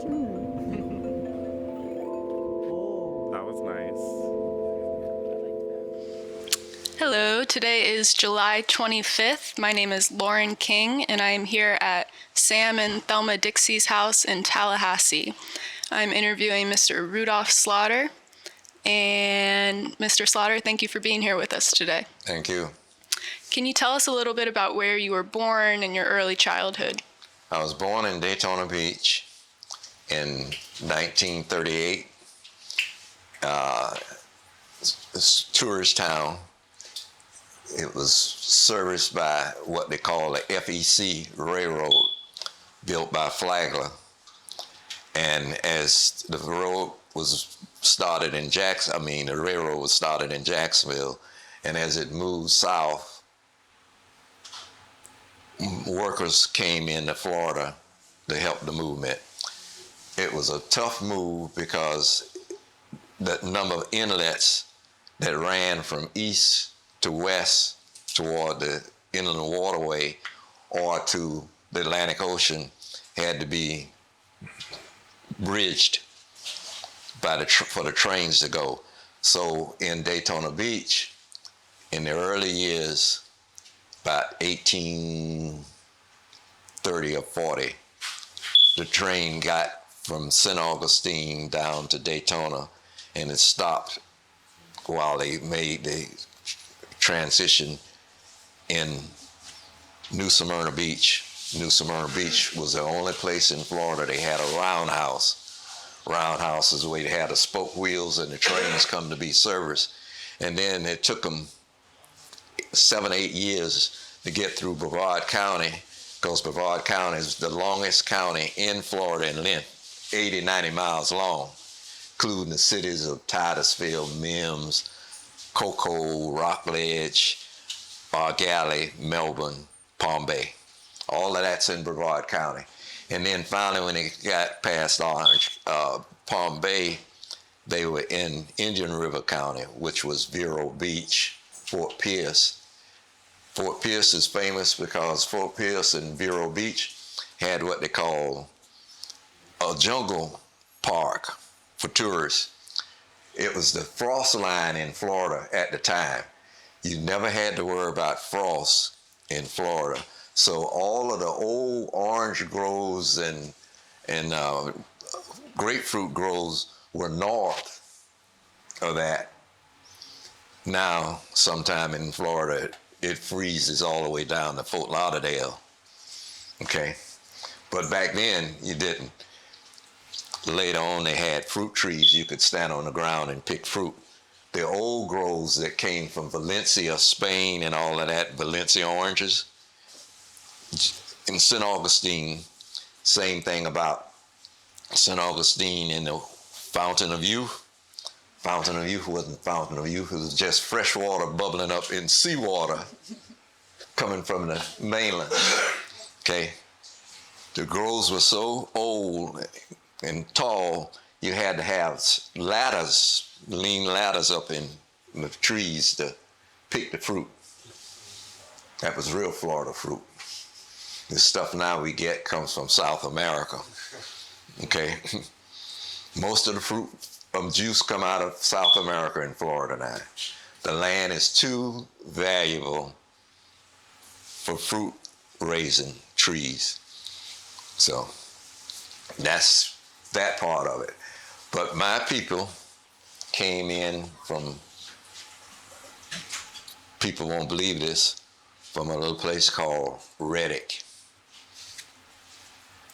That was nice. Hello, today is July 25th. My name is Lauren King, and I am here at Sam and Thelma Dixie's house in Tallahassee. I'm interviewing Mr. Rudolph Slaughter. And Mr. Slaughter, thank you for being here with us today. Thank you. Can you tell us a little bit about where you were born and your early childhood? I was born in Daytona Beach in 1938. It's a tourist town. It was serviced by what they call the FEC Railroad, built by Flagler. And as the road was started in the railroad was started in Jacksonville, and as it moved south, workers came into Florida to help the movement. It was a tough move because the number of inlets that ran from east to west toward the inland waterway or to the Atlantic Ocean had to be bridged for the trains to go. So in Daytona Beach, in the early years, about 1830 or 40, the train got from St. Augustine down to Daytona, and it stopped while they made the transition in New Smyrna Beach. New Smyrna Beach was the only place in Florida they had a roundhouse. Roundhouse is where they had the spoke wheels and the trains come to be serviced. And then it took them 7-8 years to get through Brevard County, because Brevard County is the longest county in Florida in length, 80-90 miles long, including the cities of Titusville, Mims, Cocoa, Rockledge, Argalley, Melbourne, Palm Bay. All of that's in Brevard County. And then finally, when they got past Palm Bay, they were in Indian River County, which was Vero Beach, Fort Pierce. Fort Pierce is famous because Fort Pierce and Vero Beach had what they call a jungle park for tourists. It was the frost line in Florida at the time. You never had to worry about frost in Florida. So all of the old orange groves and grapefruit groves were north of that. Now, sometime in Florida, it freezes all the way down to Fort Lauderdale. Okay? But back then, you didn't. Later on, they had fruit trees. You could stand on the ground and pick fruit. The old groves that came from Valencia, Spain, and all of that, Valencia oranges. In St. Augustine, same thing about St. Augustine and the Fountain of Youth. Fountain of Youth wasn't Fountain of Youth. It was just fresh water bubbling up in seawater coming from the mainland. Okay? The groves were so old and tall, you had to have ladders, lean ladders up in the trees to pick the fruit. That was real Florida fruit. The stuff now we get comes from South America. Okay? Most of the fruit juice come out of South America and Florida now. The land is too valuable for fruit raising trees. So that's that part of it. But my people came in from, people won't believe this, from a little place called Reddick.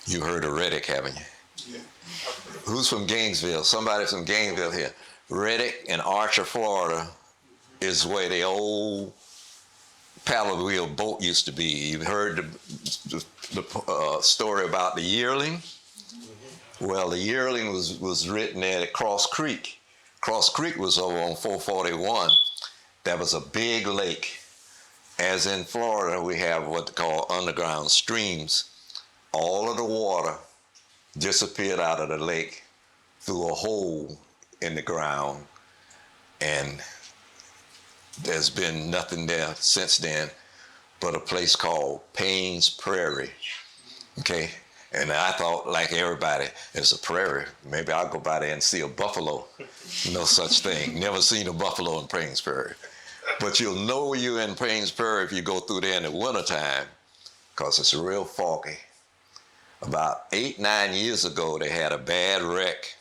You heard of Reddick, haven't you? Yeah. Who's from Gainesville? Somebody from Gainesville here. Reddick and Archer, Florida is where the old paddle wheel boat used to be. You've heard the story about the yearling? Well, the yearling was written at Cross Creek. Cross Creek was over on 441. That was a big lake. As in Florida, we have what they call underground streams. All of the water disappeared out of the lake through a hole in the ground, and there's been nothing there since then but a place called Payne's Prairie. Okay, And I thought, like everybody, it's a prairie. Maybe I'll go by there and see a buffalo. No such thing. Never seen a buffalo in Paynes Prairie. But you'll know you're in Paynes Prairie if you go through there in the wintertime, because it's real foggy. About 8-9 years ago, they had a bad wreck.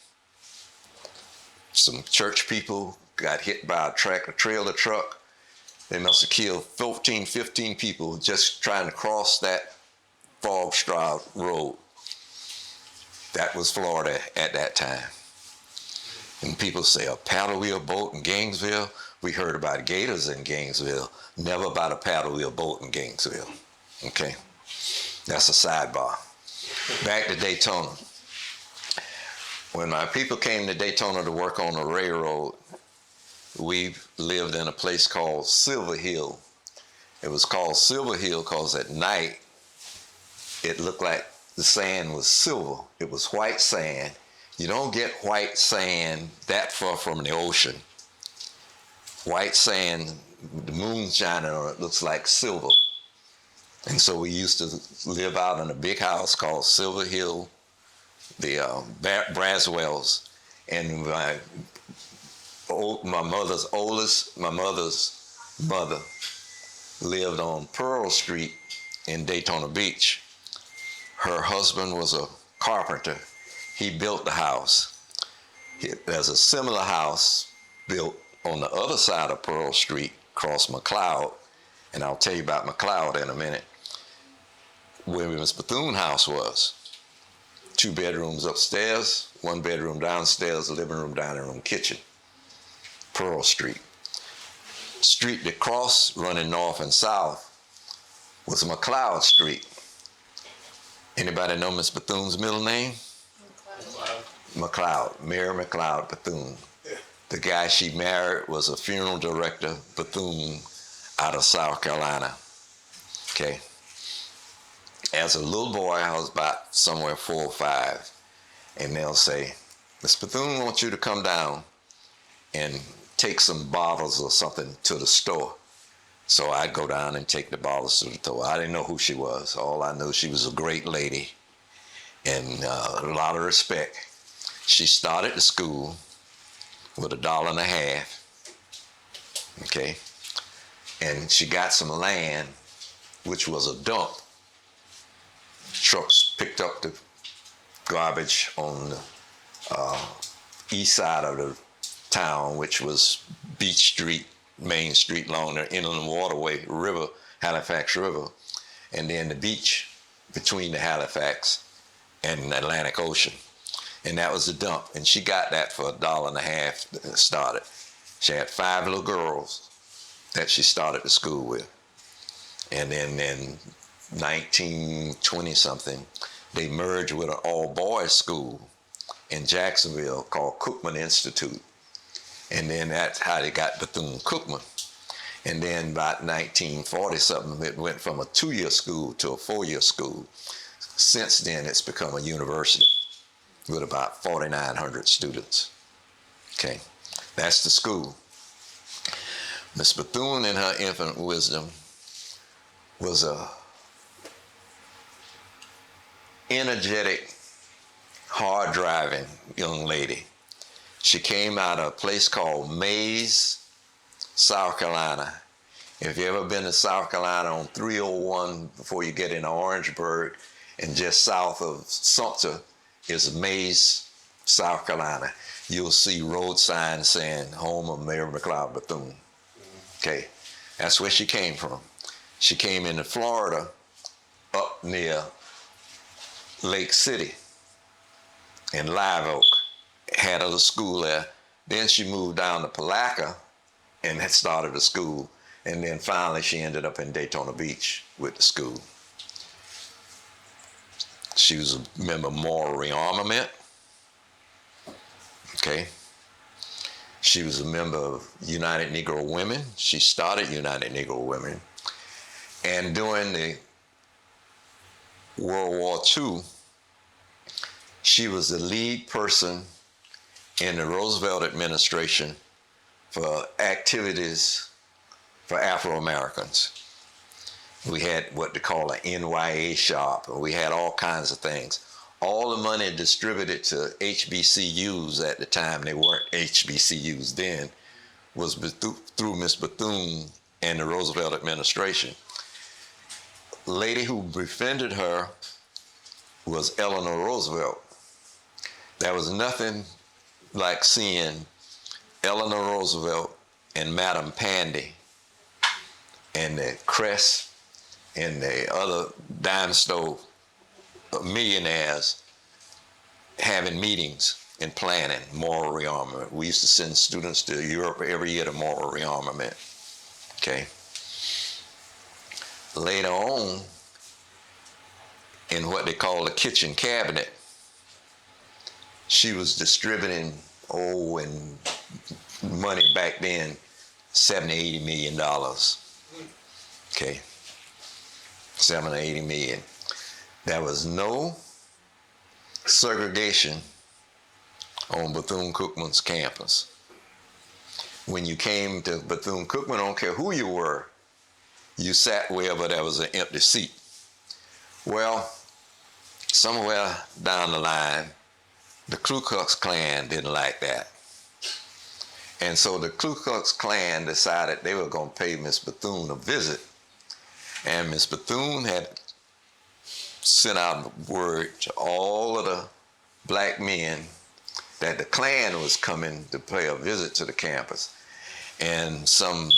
Some church people got hit by a trailer truck. They must have killed 14, 15 people just trying to cross that fog-shroud road. That was Florida at that time. And people say a paddle wheel boat in Gainesville. We heard about gators in Gainesville, never about a paddle wheel boat in Gainesville. Okay, that's a sidebar. Back to Daytona. When my people came to Daytona to work on the railroad, we lived in a place called Silver Hill. It was called Silver Hill because at night it looked like the sand was silver. It was white sand. You don't get white sand that far from the ocean. White sand, the moon shining on it, looks like silver. And so we used to live out in a big house called Silver Hill, the Braswells. And my mother's mother lived on Pearl Street in Daytona Beach. Her husband was a carpenter. He built the house. There's a similar house built on the other side of Pearl Street, across McLeod, and I'll tell you about McLeod in a minute, where Miss Bethune house was. 2 bedrooms upstairs, 1 bedroom downstairs, living room, dining room, kitchen. Pearl Street. Street that crossed, running north and south, was McLeod Street. Anybody know Miss Bethune's middle name? McLeod, Mary McLeod Bethune. The guy she married was a funeral director, Bethune, out of South Carolina. Okay. As a little boy, I was about somewhere 4 or 5, and they'll say, Miss Bethune wants you to come down and take some bottles or something to the store. So I'd go down and take the bottles to the store. I didn't know who she was. All I knew, she was a great lady and a lot of respect. She started the school with $1.50, okay? And she got some land, which was a dump. Trucks picked up the garbage on the east side of the town, which was Beach Street, Main Street, along the inland waterway, river, Halifax River, and then the beach between the Halifax and the Atlantic Ocean. And that was the dump. And she got that for $1.50 started. She had 5 little girls that she started the school with. And then in 1920 something, they merged with an all-boys school in Jacksonville called Cookman Institute. And then that's how they got Bethune-Cookman. And then about 1940 something, it went from a 2-year school to a 4-year school. Since then, it's become a university with about 4,900 students. Okay, that's the school. Miss Bethune, in her infinite wisdom, was a energetic, hard-driving young lady. She came out of a place called Maize, South Carolina. If you've ever been to South Carolina on 301 before you get into Orangeburg, and just south of Sumter is Maize, South Carolina. You'll see road signs saying home of Mary McLeod Bethune. Okay, that's where she came from. She came into Florida up near Lake City in Live Oak, had a school there. Then she moved down to Palatka and had started a school. And then finally she ended up in Daytona Beach with the school. She was a member of Moral Rearmament. Okay. She was a member of United Negro Women. She started United Negro Women. And during the World War II, she was the lead person in the Roosevelt administration for activities for Afro-Americans. We had what they call an NYA shop, and we had all kinds of things. All the money distributed to HBCUs at the time, they weren't HBCUs then, was through Miss Bethune and the Roosevelt administration. The lady who befriended her was Eleanor Roosevelt. There was nothing like seeing Eleanor Roosevelt and Madam Pandy and the Crest and the other dime store millionaires having meetings and planning moral rearmament. We used to send students to Europe every year to moral rearmament. Okay. Later on, in what they call the kitchen cabinet, she was distributing, and money back then, $70, $80 million. Okay. 7 or 80 million. There was no segregation on Bethune-Cookman's campus. When you came to Bethune-Cookman, I don't care who you were, you sat wherever there was an empty seat. Well, somewhere down the line, the Ku Klux Klan didn't like that. And so the Ku Klux Klan decided they were going to pay Miss Bethune a visit. And Miss Bethune had sent out word to all of the black men that the Klan was coming to pay a visit to the campus. And some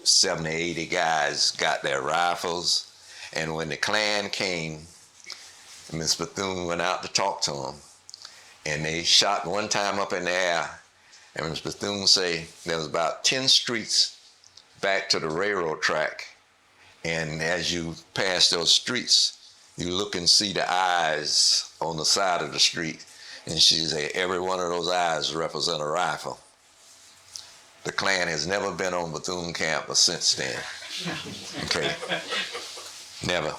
70, 80 guys got their rifles. And when the Klan came, Miss Bethune went out to talk to them. And they shot one time up in the air. And Miss Bethune say there was about 10 streets back to the railroad track. And as you pass those streets, you look and see the eyes on the side of the street. And she said, every one of those eyes represent a rifle. The Klan has never been on Bethune campus since then. Okay. Never.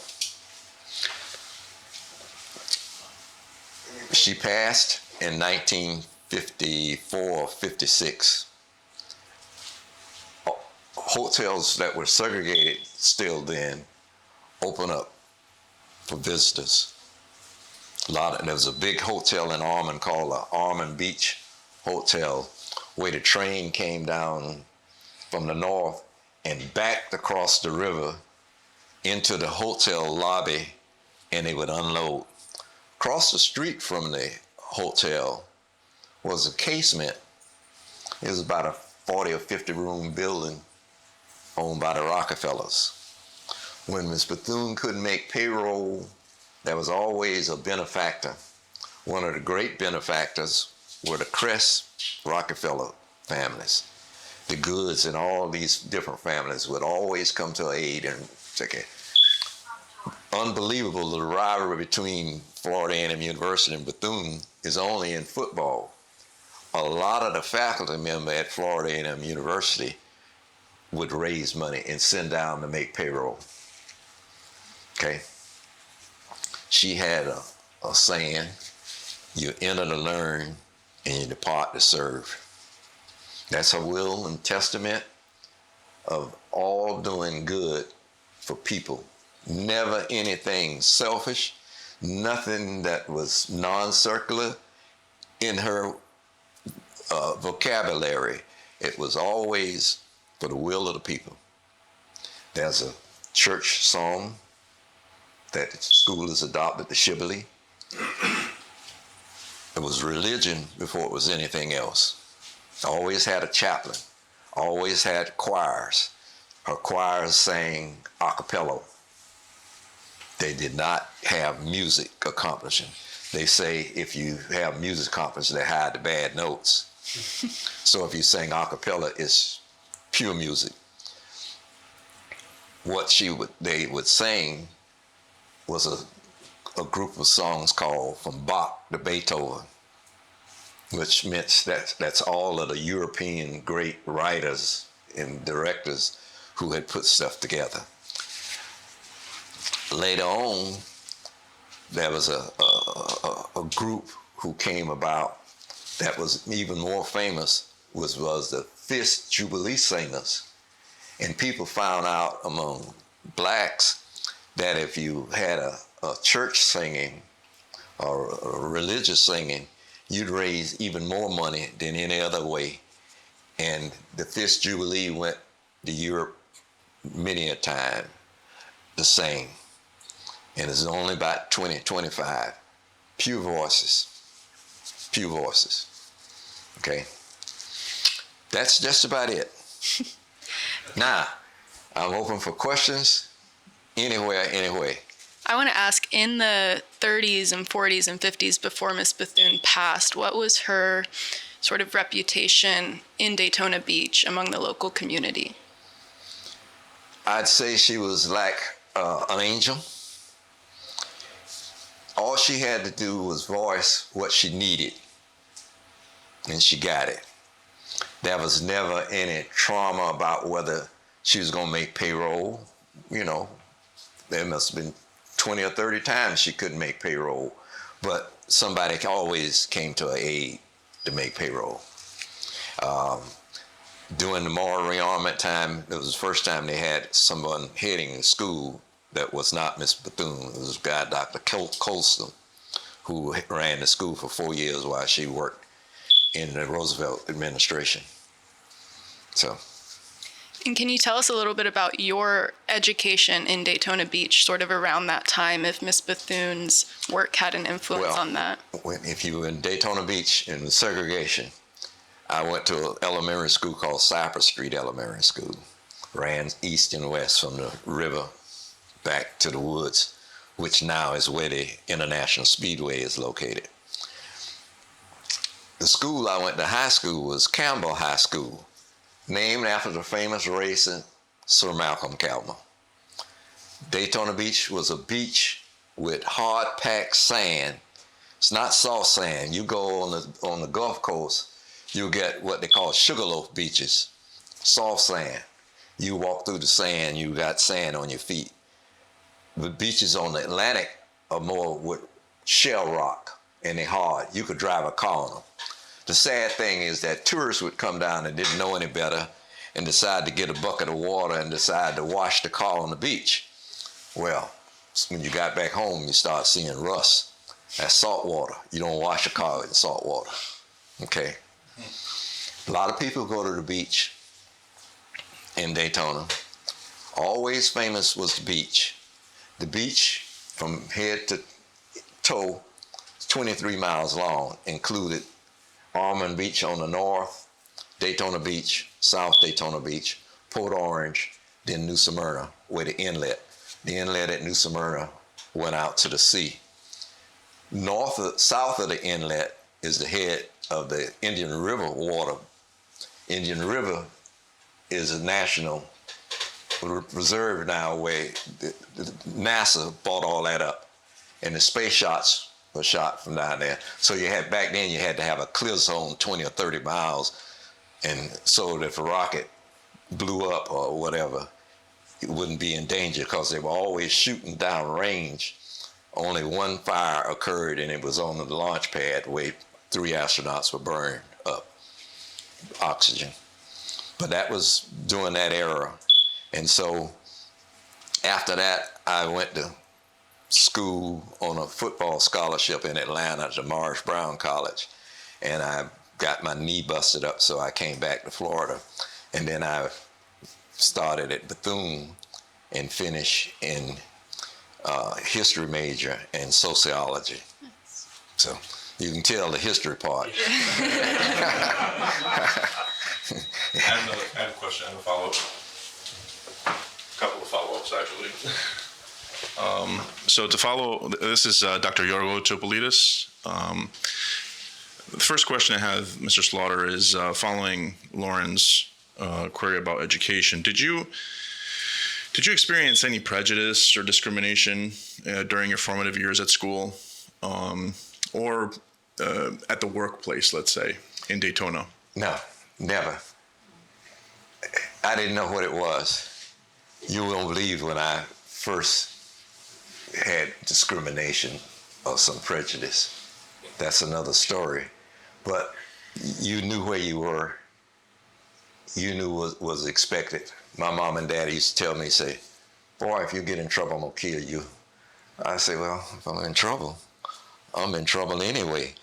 She passed in 1954 or 56. Hotels that were segregated still then open up for visitors. There was a big hotel in Ormond called the Ormond Beach Hotel, where the train came down from the north and backed across the river into the hotel lobby, and they would unload. Across the street from the hotel was a casement. It was about a 40 or 50 room building owned by the Rockefellers. When Miss Bethune couldn't make payroll, there was always a benefactor. One of the great benefactors were the Crest Rockefeller families. The Goods and all these different families would always come to aid and take it. Unbelievable, the rivalry between Florida A&M University and Bethune is only in football. A lot of the faculty members at Florida A&M University would raise money and send down to make payroll. Okay? She had a saying, you enter to learn and you depart to serve. That's her will and testament of all doing good for people. Never anything selfish, nothing that was non-circular in her vocabulary. It was always for the will of the people. There's a church song that the school has adopted, the Jubilee. It was religion before it was anything else. Always had a chaplain, always had choirs. Her choirs sang a cappella. They did not have music accomplishing. They say if you have music accomplishing, they hide the bad notes. So if you sing a cappella, it's pure music. What they would sing was a group of songs called From Bach to Beethoven, which meant that's all of the European great writers and directors who had put stuff together. Later on, there was a group who came about that was even more famous, was the Fifth Jubilee Singers. And people found out among blacks that if you had a church singing or a religious singing, you'd raise even more money than any other way. And the fifth Jubilee went to Europe many a time to sing. And it's only about 20, 25. Pugh voices. Pugh voices. Okay? That's just about it. Now, I'm open for questions anywhere, anyway. I want to ask, in the 30s and 40s and 50s before Miss Bethune passed, what was her sort of reputation in Daytona Beach among the local community? I'd say she was like an angel. All she had to do was voice what she needed, and she got it. There was never any trauma about whether she was going to make payroll. You know, there must have been 20 or 30 times she couldn't make payroll, but somebody always came to her aid to make payroll. During the moral rearmament time, it was the first time they had someone heading the school that was not Miss Bethune. It was a guy, Dr. Colston, who ran the school for 4 years while she worked in the Roosevelt administration. So. And can you tell us a little bit about your education in Daytona Beach, sort of around that time, if Miss Bethune's work had an influence on that? If you were in Daytona Beach in the segregation, I went to an elementary school called Cypress Street Elementary School. Ran east and west from the river back to the woods, which now is where the International Speedway is located. The school I went to high school was Campbell High School, named after the famous racer Sir Malcolm Campbell. Daytona Beach was a beach with hard-packed sand. It's not soft sand. You go on the Gulf Coast, you'll get what they call sugarloaf beaches, soft sand. You walk through the sand, you got sand on your feet. The beaches on the Atlantic are more with shell rock, and they're hard. You could drive a car on them. The sad thing is that tourists would come down and didn't know any better and decide to get a bucket of water and decide to wash the car on the beach. Well, when you got back home, you start seeing rust. That's salt water. You don't wash a car in salt water. Okay? A lot of people go to the beach in Daytona. Always famous was the beach. The beach, from head to toe, is 23 miles long, included Almond Beach on the north, Daytona Beach, South Daytona Beach, Port Orange, then New Smyrna, where the inlet. The inlet at New Smyrna went out to the sea. South of the inlet is the head of the Indian River water. Indian River is a national reserve now where NASA bought all that up, and the space shots were shot from down there. So back then you had to have a clear zone 20 or 30 miles, and so that if a rocket blew up or whatever, it wouldn't be in danger, because they were always shooting down range. Only one fire occurred, and it was on the launch pad where 3 astronauts were burned up, oxygen. But that was during that era. And so after that, I went to school on a football scholarship in Atlanta to Morris Brown College, and I got my knee busted up, so I came back to Florida, and then I started at Bethune and finished in history major and sociology. So you can tell the history part. I have a question. I have a follow-up. A couple of follow-ups, actually. So to follow, this is Dr. Yorgo Topolidis. The first question I have, Mr. Slaughter, is following Lauren's query about education. Did you experience any prejudice or discrimination during your formative years at school, or at the workplace, let's say, in Daytona? No, never. I didn't know what it was. You won't believe when I first had discrimination or some prejudice. That's another story. But you knew where you were. You knew what was expected. My mom and dad used to tell me, say, boy, if you get in trouble, I'm going to kill you. I say, well, if I'm in trouble, I'm in trouble anyway.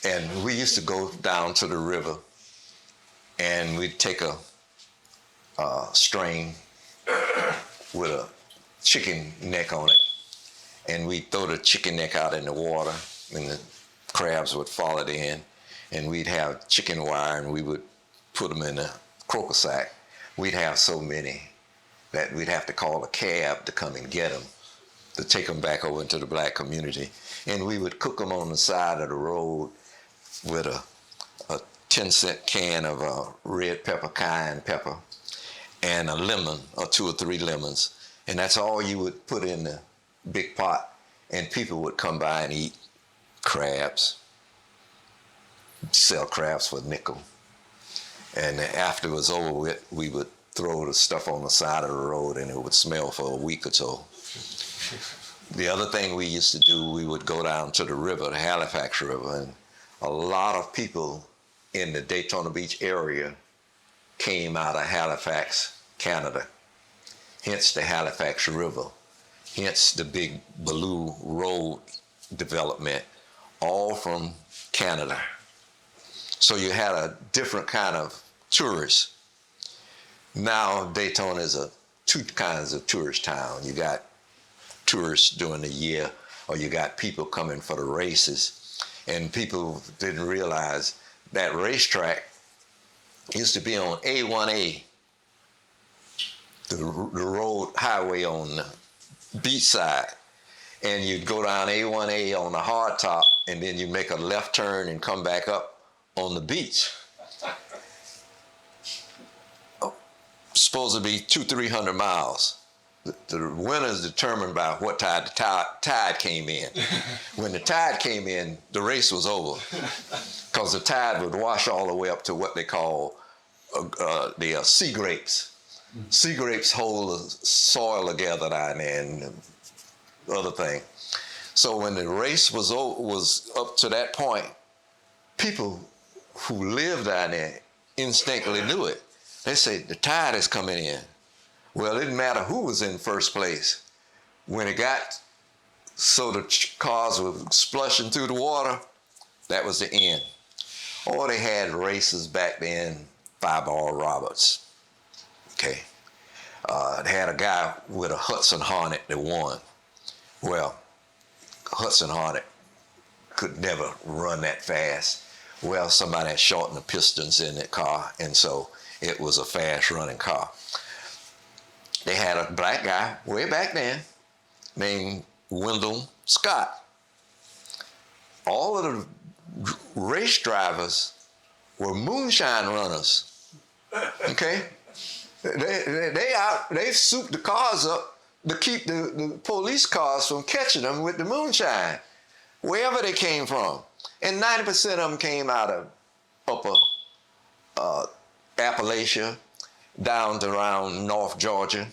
And we used to go down to the river, and we'd take a string with a chicken neck on it, and we'd throw the chicken neck out in the water, and the crabs would follow it in, and we'd have chicken wire, and we would put them in a croaker sack. We'd have so many that we'd have to call a cab to come and get them, to take them back over into the black community. And we would cook them on the side of the road with a 10-cent can of red pepper, cayenne pepper, and a lemon or 2 or 3 lemons. And that's all you would put in the big pot. And people would come by and eat crabs, sell crabs for a nickel. And after it was over with, we would throw the stuff on the side of the road, and it would smell for a week or so. The other thing we used to do, we would go down to the river, the Halifax River, and a lot of people in the Daytona Beach area came out of Halifax, Canada. Hence the Halifax River, hence the big Baloo Road development, all from Canada. So you had a different kind of tourists. Now Daytona is two kinds of tourist town. You got tourists during the year, or you got people coming for the races. And people didn't realize that racetrack used to be on A1A, the road highway on the beach side. And you'd go down A1A on the hard top, and then you make a left turn and come back up on the beach. Supposed to be 200-300 miles. The winner is determined by what tide the tide came in. When the tide came in, the race was over, because the tide would wash all the way up to what they call the sea grapes. Sea grapes hold the soil together down there and other thing. So when the race was up to that point, people who lived down there instinctively knew it. They say, the tide is coming in. Well, it didn't matter who was in first place. When it got so the cars were splushing through the water, that was the end. Or they had races back then, 5-ball Roberts. Okay. They had a guy with a Hudson Hornet that won. Well, Hudson Hornet could never run that fast. Well, somebody had shortened the pistons in that car, and so it was a fast-running car. They had a black guy way back then named Wendell Scott. All of the race drivers were moonshine runners. Okay? They souped the cars up to keep the police cars from catching them with the moonshine, wherever they came from. And 90% of them came out of upper Appalachia, down to around North Georgia,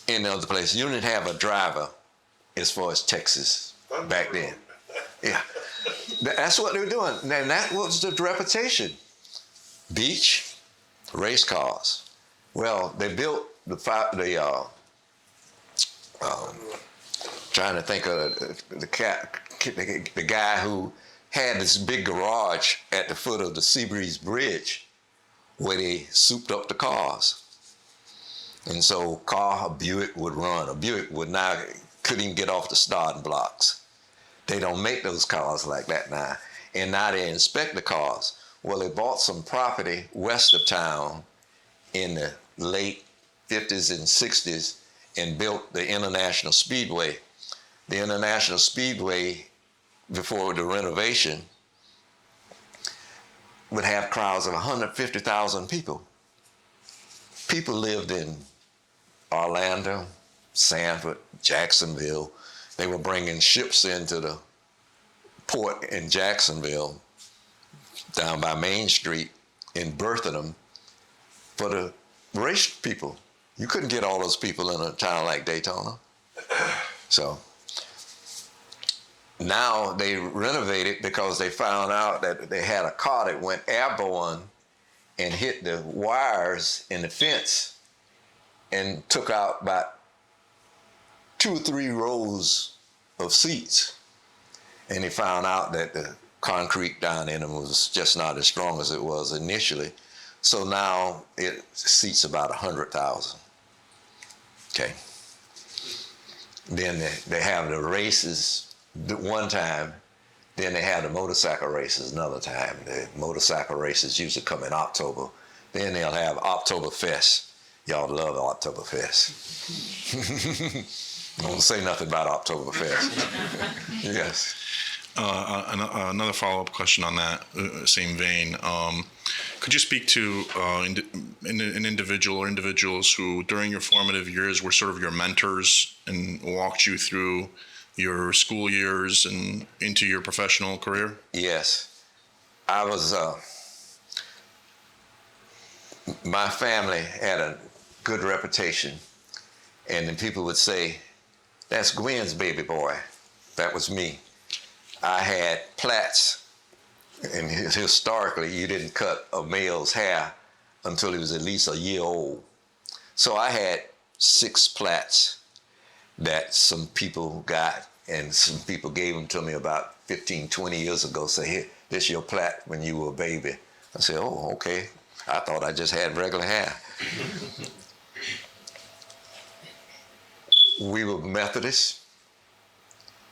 and other places. You didn't have a driver as far as Texas back then. Yeah, that's what they were doing, and that was the reputation. Beach, race cars. Well, they built trying to think of the guy who had this big garage at the foot of the Seabreeze Bridge, where they souped up the cars. And so a Buick would run. A Buick couldn't even get off the starting blocks. They don't make those cars like that now. And now they inspect the cars. Well, they bought some property west of town in the late 50s and 60s and built the International Speedway. The International Speedway, before the renovation, would have crowds of 150,000 people. People lived in Orlando, Sanford, Jacksonville. They were bringing ships into the port in Jacksonville, down by Main Street, and berthing them for the race people. You couldn't get all those people in a town like Daytona. So now they renovated because they found out that they had a car that went airborne and hit the wires in the fence and took out about 2 or 3 rows of seats. And he found out that the concrete down in them was just not as strong as it was initially. So now it seats about 100,000. Okay. Then they have the races one time. Then they have the motorcycle races another time. The motorcycle races usually come in October. Then they'll have Oktoberfest. Y'all love Oktoberfest. I won't say nothing about Oktoberfest. Yes. Another follow-up question on that same vein. Could you speak to an individual or individuals who, during your formative years, were sort of your mentors and walked you through your school years and into your professional career? Yes. I was, my family had a good reputation, and then people would say, "That's Gwen's baby boy." That was me. I had plaits, and historically, you didn't cut a male's hair until he was at least a year old. So I had 6 plaits that some people got, and some people gave them to me about 15, 20 years ago. Say, "Here, this is your plait when you were a baby." I said, "Oh, okay. I thought I just had regular hair." We were Methodists,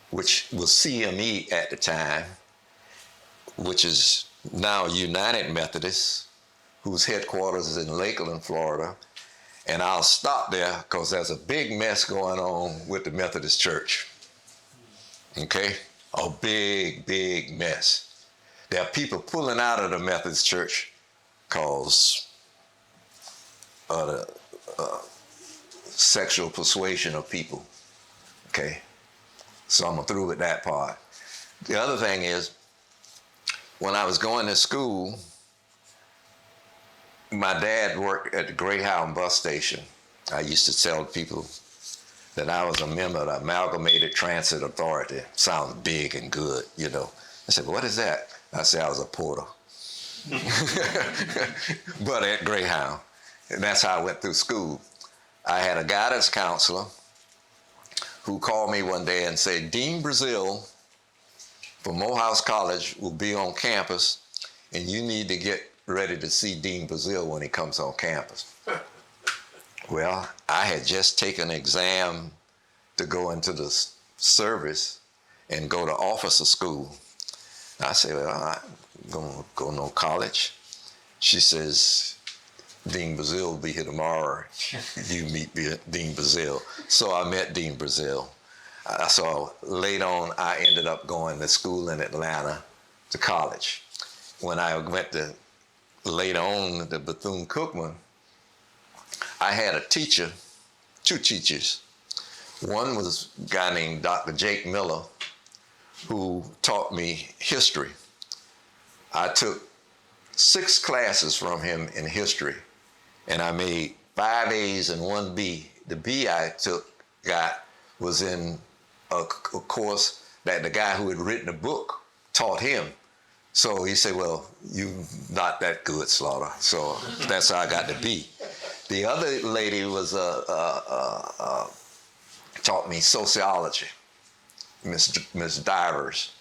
which was CME at the time, which is now United Methodist, whose headquarters is in Lakeland, Florida. And I'll stop there because there's a big mess going on with the Methodist Church. Okay? A big, big mess. There are people pulling out of the Methodist Church because of the sexual persuasion of people. Okay? So I'm through with that part. The other thing is, when I was going to school, my dad worked at the Greyhound bus station. I used to tell people that I was a member of the Amalgamated Transit Authority. Sounds big and good, you know. I said, "What is that?" I said, "I was a porter." But at Greyhound. And that's how I went through school. I had a guidance counselor who called me one day and said, "Dean Brazil from Morehouse College will be on campus, and you need to get ready to see Dean Brazil when he comes on campus." Well, I had just taken an exam to go into the service and go to officer school. I said, "Well, I'm going to go to no college." She says, "Dean Brazil will be here tomorrow. You meet Dean Brazil." So I met Dean Brazil. So later on, I ended up going to school in Atlanta to college. When I went to later on to Bethune-Cookman, I had a teacher, 2 teachers. One was a guy named Dr. Jake Miller, who taught me history. I took 6 classes from him in history, and I made 5 A's and 1 B. The B I got was in a course that the guy who had written the book taught him. So he said, "Well, you not that good, Slaughter." So that's how I got the B. The other lady was taught me sociology, Miss Divers.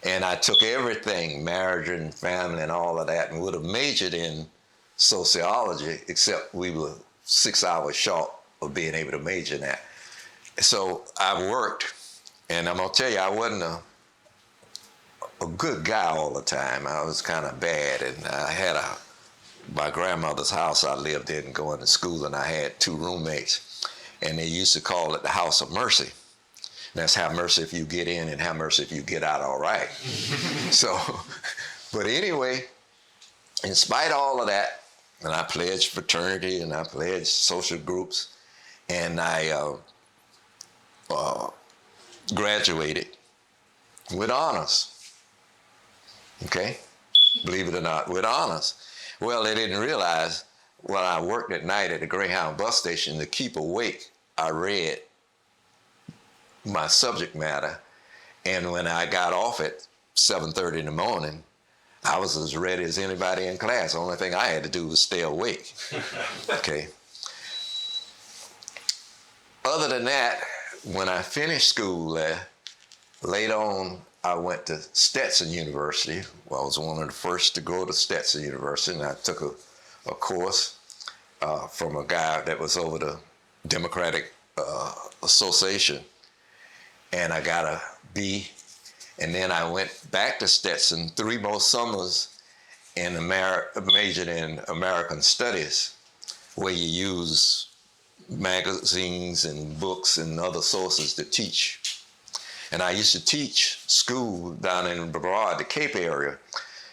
And I took everything, marriage and family and all of that, and would have majored in sociology, except we were 6 hours short of being able to major in that. So I worked, and I'm gonna tell you, I wasn't a good guy all the time. I was kind of bad, and I had my grandmother's house I lived in going to school, and I had 2 roommates, and they used to call it the House of Mercy. And that's have mercy if you get in and have mercy if you get out all right. So, but anyway, in spite of all of that, and I pledged fraternity and I pledged social groups, and I graduated with honors. Okay? Believe it or not, with honors. Well, they didn't realize when I worked at night at the Greyhound bus station to keep awake, I read my subject matter. And when I got off at 7:30 in the morning, I was as ready as anybody in class. The only thing I had to do was stay awake. Okay. Other than that, when I finished school there, later on, I went to Stetson University. Well, I was one of the first to go to Stetson University, and I took a course from a guy that was over the Democratic Association, and I got a B. And then I went back to Stetson 3 more summers and majored in American Studies, where you use magazines and books and other sources to teach. And I used to teach school down in Brevard, the Cape area.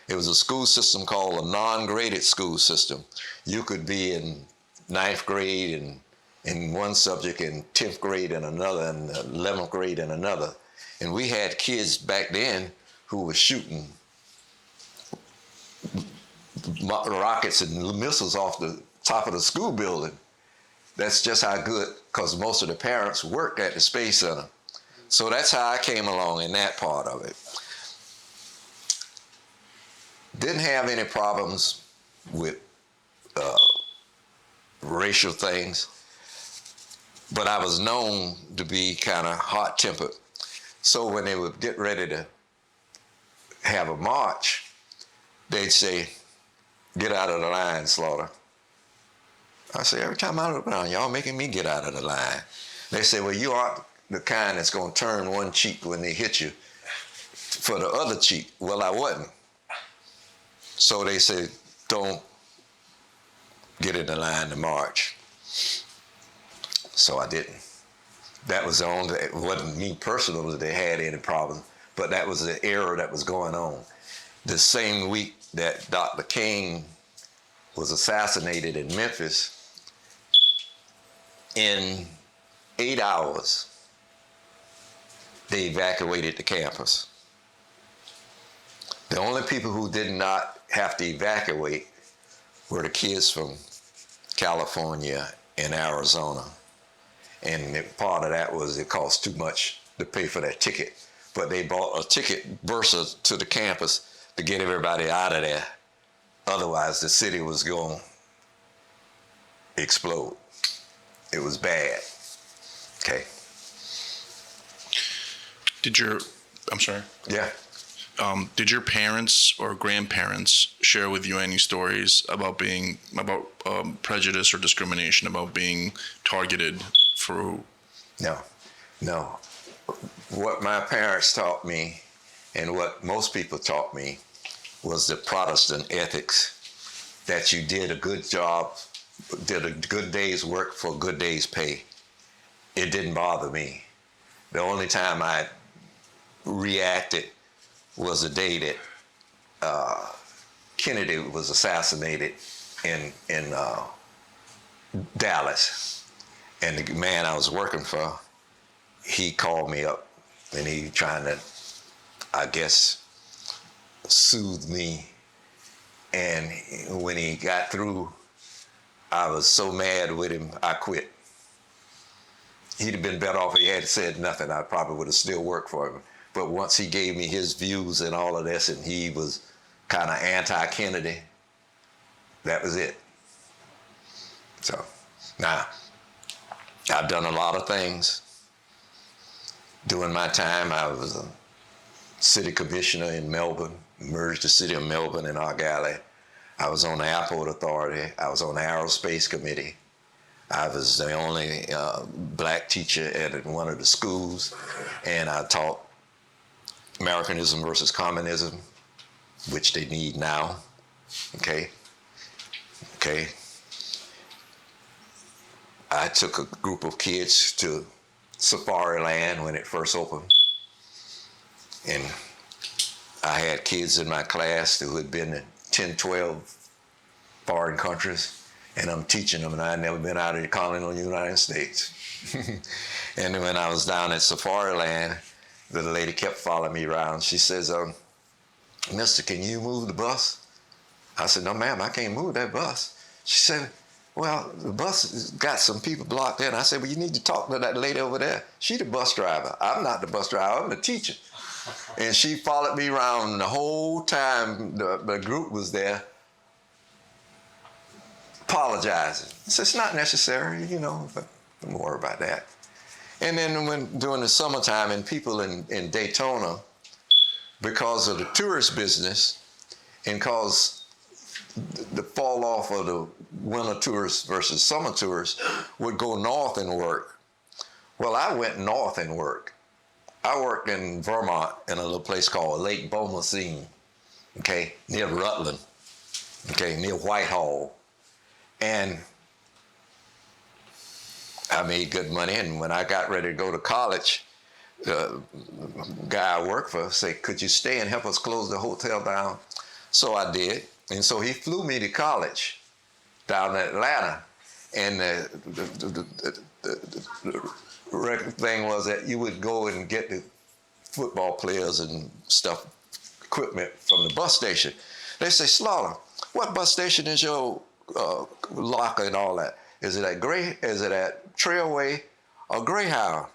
It was a school system called a non-graded school system. You could be in 9th grade and in one subject, in 10th grade in another, and 11th grade in another. And we had kids back then who were shooting rockets and missiles off the top of the school building. That's just how good, because most of the parents worked at the Space Center. So that's how I came along in that part of it. Didn't have any problems with racial things, but I was known to be kind of hot-tempered. So when they would get ready to have a march, they'd say, "Get out of the line, Slaughter." I say, every time I look around, y'all making me get out of the line. They say, "Well, you aren't the kind that's going to turn one cheek when they hit you for the other cheek." Well, I wasn't. So they said, "Don't get in the line to march." So I didn't. That was the only, it wasn't me personally that they had any problem, but that was the error that was going on. The same week that Dr. King was assassinated in Memphis, in 8 hours, they evacuated the campus. The only people who did not have to evacuate were the kids from California and Arizona. And part of that was it cost too much to pay for that ticket. But they bought a ticket bursa to the campus to get everybody out of there. Otherwise, the city was going to explode. It was bad. Okay. I'm sorry. Yeah. Did your parents or grandparents share with you any stories about prejudice or discrimination, about being targeted for? No. What my parents taught me and what most people taught me was the Protestant ethics, that you did a good job, did a good day's work for a good day's pay. It didn't bother me. The only time I reacted was the day that Kennedy was assassinated in Dallas. And the man I was working for, he called me up and he trying to, I guess, soothe me. And when he got through, I was so mad with him, I quit. He'd have been better off if he had said nothing. I probably would have still worked for him. But once he gave me his views and all of this, and he was kind of anti-Kennedy, that was it. So, now, I've done a lot of things. During my time, I was a city commissioner in Melbourne, merged the city of Melbourne and Argyle. I was on the Airport Authority. I was on the Aerospace Committee. I was the only black teacher at one of the schools, and I taught Americanism versus communism, which they need now. Okay. I took a group of kids to Safari Land when it first opened. And I had kids in my class who had been in 10, 12 foreign countries, and I'm teaching them, and I had never been out of the continental United States. And when I was down at Safari Land, the lady kept following me around. She says, "Mister, can you move the bus?" I said, "No, ma'am, I can't move that bus." She said, "Well, the bus has got some people blocked in." I said, "Well, you need to talk to that lady over there. She's the bus driver. I'm not the bus driver, I'm the teacher." And she followed me around the whole time the group was there, apologizing. I said, "It's not necessary, but don't worry about that." And then during the summertime, and people in Daytona, because of the tourist business and cause the fall off of the winter tourists versus summer tourists, would go north and work. Well, I went north and worked. I worked in Vermont in a little place called Lake Beaumont, okay, near Rutland, okay, near Whitehall. And I made good money, and when I got ready to go to college, the guy I worked for said, could you stay and help us close the hotel down? So I did, and so he flew me to college down in Atlanta, and the thing was that you would go and get the football players and stuff, equipment from the bus station. They say, Slaughter, what bus station is your locker and all that? Is it at Trailway or Greyhound?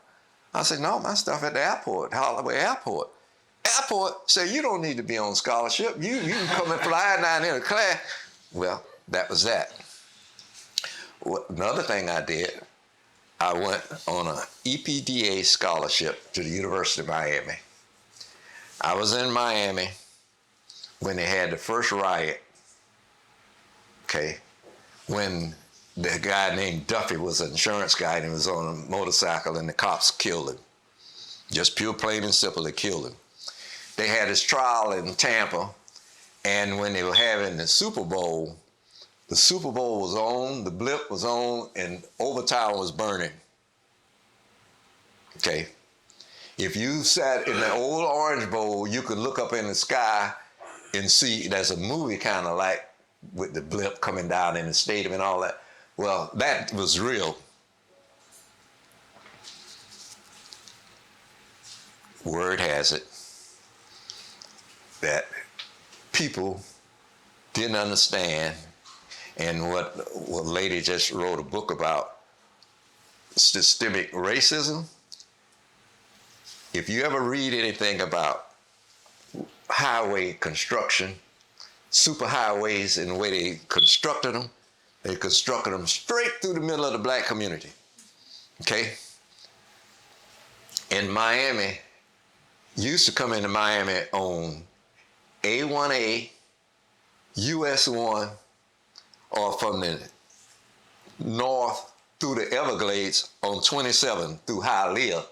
I said, no, my stuff at the airport, Holloway Airport. Airport said, you don't need to be on scholarship. You can come and fly down here to class. Well, that was that. Another thing I did, I went on an EPDA scholarship to the University of Miami. I was in Miami when they had the first riot, okay, when the guy named Duffy was an insurance guy, and he was on a motorcycle, and the cops killed him. Just pure, plain and simple, they killed him. They had his trial in Tampa, and when they were having the Super Bowl was on, the blip was on, and Overtown was burning. Okay. If you sat in the old Orange Bowl, you could look up in the sky and see, there's a movie kind of like with the blip coming down in the stadium and all that. Well, that was real. Word has it that people didn't understand, and what lady just wrote a book about systemic racism. If you ever read anything about highway construction, superhighways, and the way they constructed them straight through the middle of the black community, okay? In Miami, used to come into Miami on A1A, US 1, or from the north through the Everglades on 27 through Hialeah.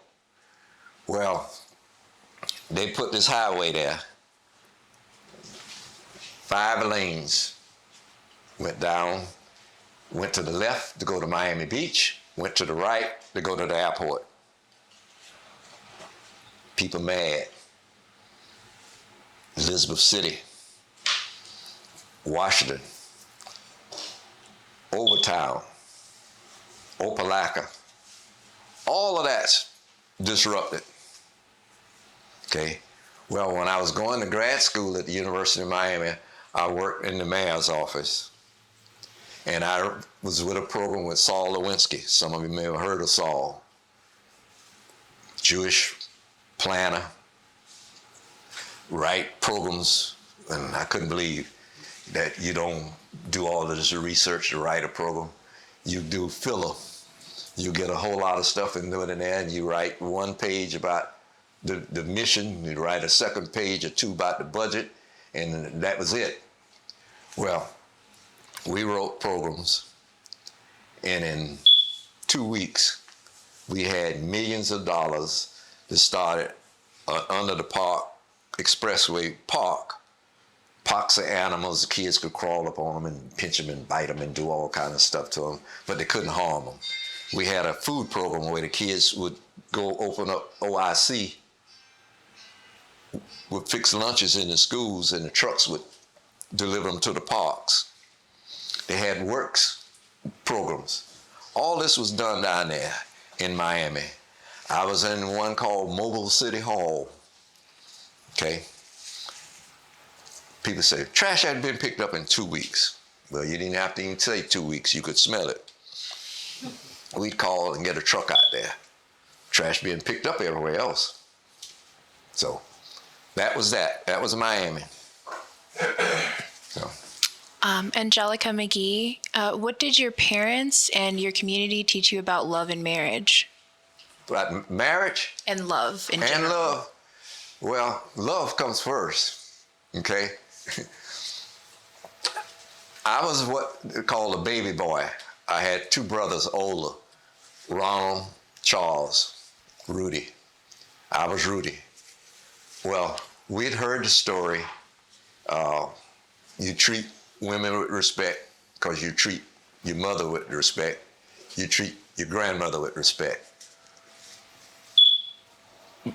Well, they put this highway there, 5 lanes, went down, went to the left to go to Miami Beach, went to the right to go to the airport. People mad. Elizabeth City, Washington, Overtown, Opelika, all of that's disrupted. Okay. Well, when I was going to grad school at the University of Miami, I worked in the mayor's office. And I was with a program with Saul Lewinsky. Some of you may have heard of Saul. Jewish planner, write programs, and I couldn't believe that you don't do all of this research to write a program. You do filler. You get a whole lot of stuff and do it in there, and you write 1 page about the mission, you write a 2nd page or 2 about the budget, and that was it. Well, we wrote programs, and in 2 weeks, we had millions of dollars that started under the park, Expressway Park. Parks of animals, the kids could crawl up on them and pinch them and bite them and do all kind of stuff to them, but they couldn't harm them. We had a food program where the kids would go open up OIC, would fix lunches in the schools, and the trucks would deliver them to the parks. They had works programs. All this was done down there in Miami. I was in one called Mobile City Hall. Okay. People say, trash hadn't been picked up in 2 weeks. Well, you didn't have to even say 2 weeks. You could smell it. We'd call and get a truck out there. Trash being picked up everywhere else. So that was that. That was Miami. So. Angelica McGee, what did your parents and your community teach you about love and marriage? Like marriage And love in and general. love. Well, love comes first, okay? I was what they call a baby boy. I had two brothers older, Ronald, Charles, Rudy. I was Rudy. Well, we'd heard the story. You treat women with respect because you treat your mother with respect. You treat your grandmother with respect.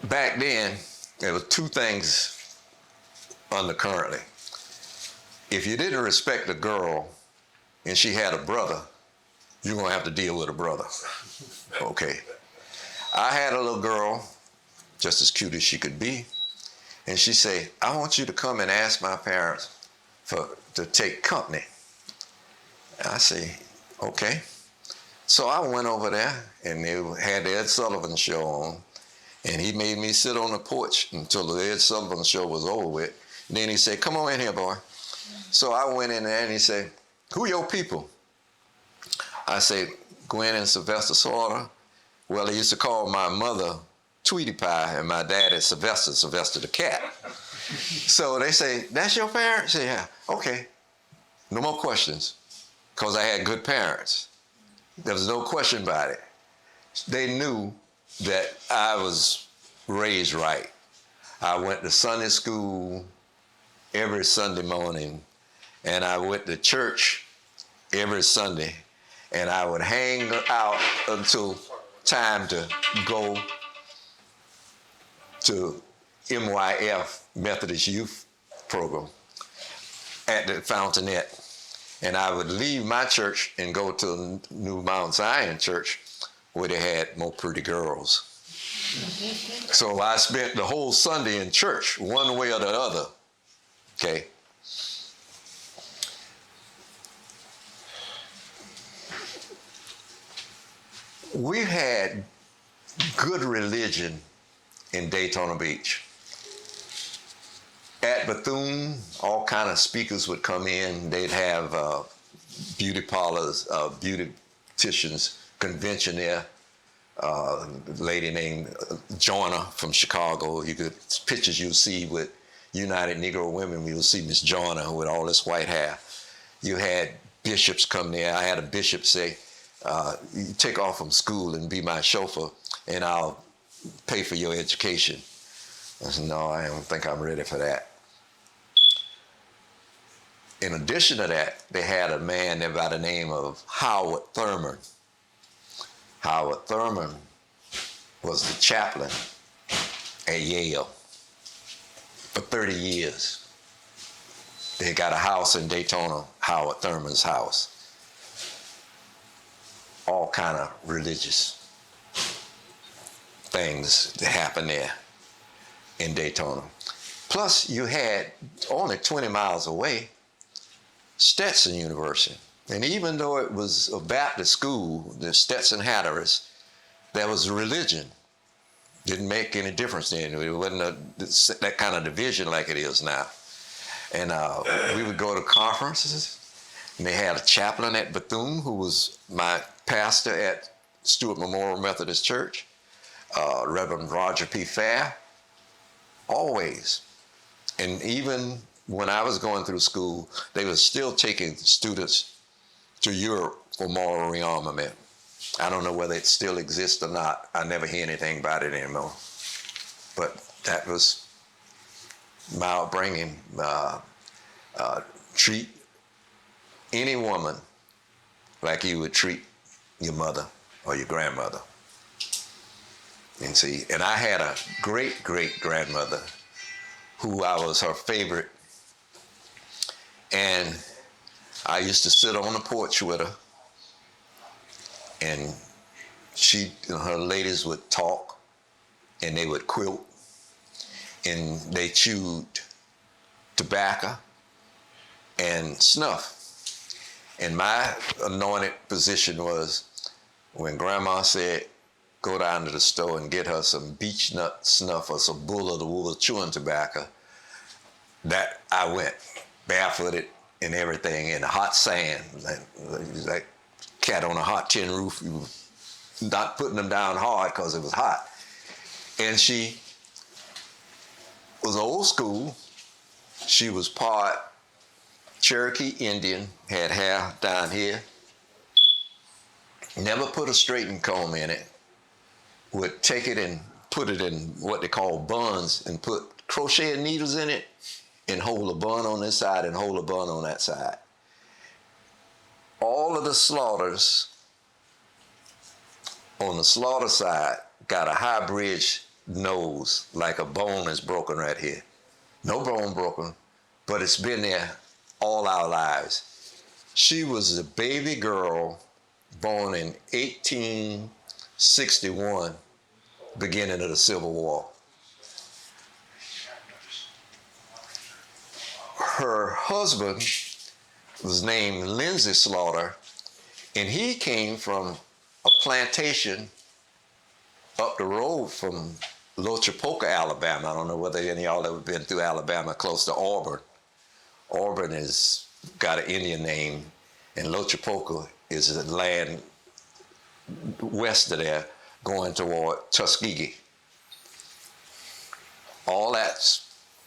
Back then, there were two things undercurrently. If you didn't respect a girl and she had a brother, you're going to have to deal with a brother. Okay. I had a little girl, just as cute as she could be, and she said, I want you to come and ask my parents to take company. I say, okay. So I went over there, and they had the Ed Sullivan show on, and he made me sit on the porch until the Ed Sullivan show was over with. And then he said, come on in here, boy. So I went in there, and he said, who your people? I said, Gwen and Sylvester Slaughter. Well, they used to call my mother Tweety Pie, and my dad is Sylvester the cat. So they say, that's your parents? I say, yeah. Okay. No more questions, because I had good parents. There was no question about it. They knew that I was raised right. I went to Sunday school every Sunday morning, and I went to church every Sunday, and I would hang out until time to go to MYF, Methodist Youth Program, at the Fountainette. And I would leave my church and go to New Mount Zion Church, where they had more pretty girls. So I spent the whole Sunday in church, one way or the other, okay? We've had good religion in Daytona Beach. At Bethune, all kind of speakers would come in. They'd have beauty parlors, beauticians convention there. A lady named Joyner from Chicago. Pictures you'll see with United Negro Women, you'll see Miss Joyner with all this white hair. You had bishops come there. I had a bishop say, you take off from school and be my chauffeur, and I'll pay for your education. I said, no, I don't think I'm ready for that. In addition to that, they had a man there by the name of Howard Thurman. Howard Thurman was the chaplain at Yale for 30 years. They got a house in Daytona, Howard Thurman's house. All kind of religious things that happened there in Daytona. Plus, you had only 20 miles away, Stetson University. And even though it was a Baptist school, the Stetson Hatteras, there was religion. Didn't make any difference then. It wasn't that kind of division like it is now. And we would go to conferences, and they had a chaplain at Bethune who was my pastor at Stewart Memorial Methodist Church, Reverend Roger P. Fair, always. And even when I was going through school, they were still taking students to Europe for moral rearmament. I don't know whether it still exists or not. I never hear anything about it anymore. But that was my upbringing. Treat any woman like you would treat your mother or your grandmother. And see, and I had a great-great-grandmother who I was her favorite. And I used to sit on the porch with her, and her ladies would talk, and they would quilt, and they chewed tobacco and snuff. And my anointed position was, when Grandma said, go down to the store and get her some beech nut snuff or some Bull of the Wool chewing tobacco, that I went barefooted and everything in the hot sand, like cat on a hot tin roof. not putting them down hard because it was hot. And she was old school. She was part Cherokee Indian, had hair down here, never put a straightening comb in it, would take it and put it in what they call buns and put crochet needles in it and hold a bun on this side and hold a bun on that side. All of the Slaughters on the Slaughter side got a high bridge nose, like a bone is broken right here. No bone broken, but it's been there all our lives. She was a baby girl born in 1861, beginning of the Civil War. Her husband was named Lindsay Slaughter, and he came from a plantation up the road from Lochapoka, Alabama. I don't know whether any of y'all ever been through Alabama, close to Auburn. Auburn is got an Indian name, and Lochapoka is the land west of there, going toward Tuskegee. All that's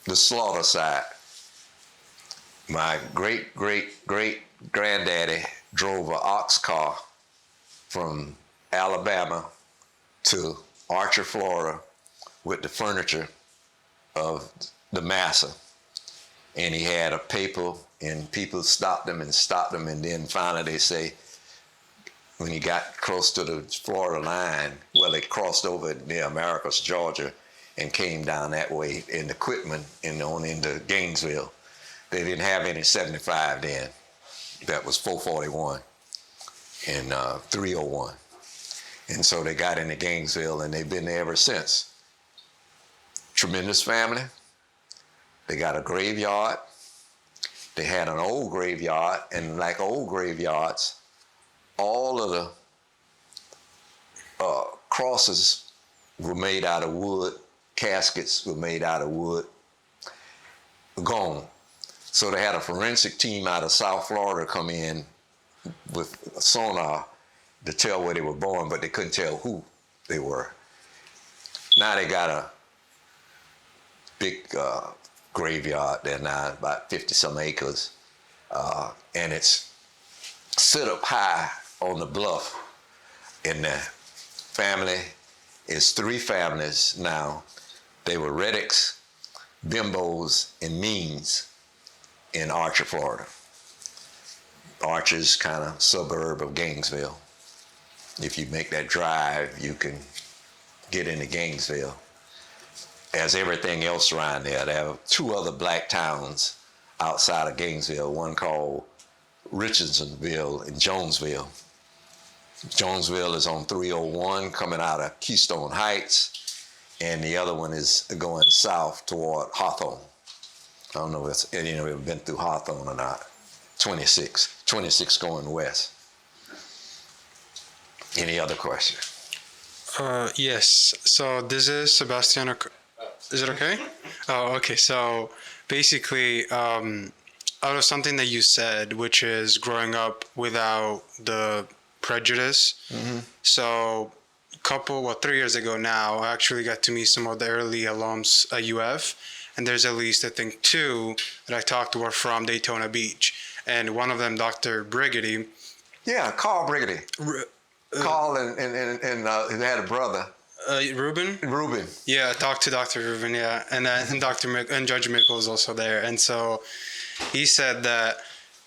the Slaughter side. My great-great-great-granddaddy drove an ox car from Alabama to Archer, Florida, with the furniture of the massa. And he had a paper, and people stopped him, and then finally they say, when he got close to the Florida line, well, they crossed over near Americus, Georgia, and came down that way in the Quitman and on into Gainesville. They didn't have any 75 then. That was 441 and 301. And so they got into Gainesville, and they've been there ever since. Tremendous family. They got a graveyard. They had an old graveyard, and like old graveyards, all of the crosses were made out of wood, caskets were made out of wood, gone. So they had a forensic team out of South Florida come in with sonar to tell where they were born, but they couldn't tell who they were. Now they got a big graveyard there now, about 50 some acres, and it's sit up high on the bluff. And the family is 3 families now. They were Reddicks, Bimbos, and Means in Archer, Florida. Archer's kind of suburb of Gainesville. If you make that drive, you can get into Gainesville. As everything else around there, there are 2 other black towns outside of Gainesville, one called Richardsonville and Jonesville. Jonesville is on 301 coming out of Keystone Heights, and the other one is going south toward Hawthorne. I don't know if any of you have been through Hawthorne or not. 26 going west. Any other question? Yes. So this is Sebastian. Is it okay? Oh, okay. So basically, out of something that you said, which is growing up without the prejudice. Mm-hmm. So 3 years ago now, I actually got to meet some of the early alums at UF. And there's at least, I think, 2 that I talked to were from Daytona Beach. And one of them, Dr. Brigady. Yeah, Carl Brigady. Carl and he had a brother. Ruben? Ruben. Yeah, I talked to Dr. Ruben, yeah. And and Judge Mickle was also there. And so he said that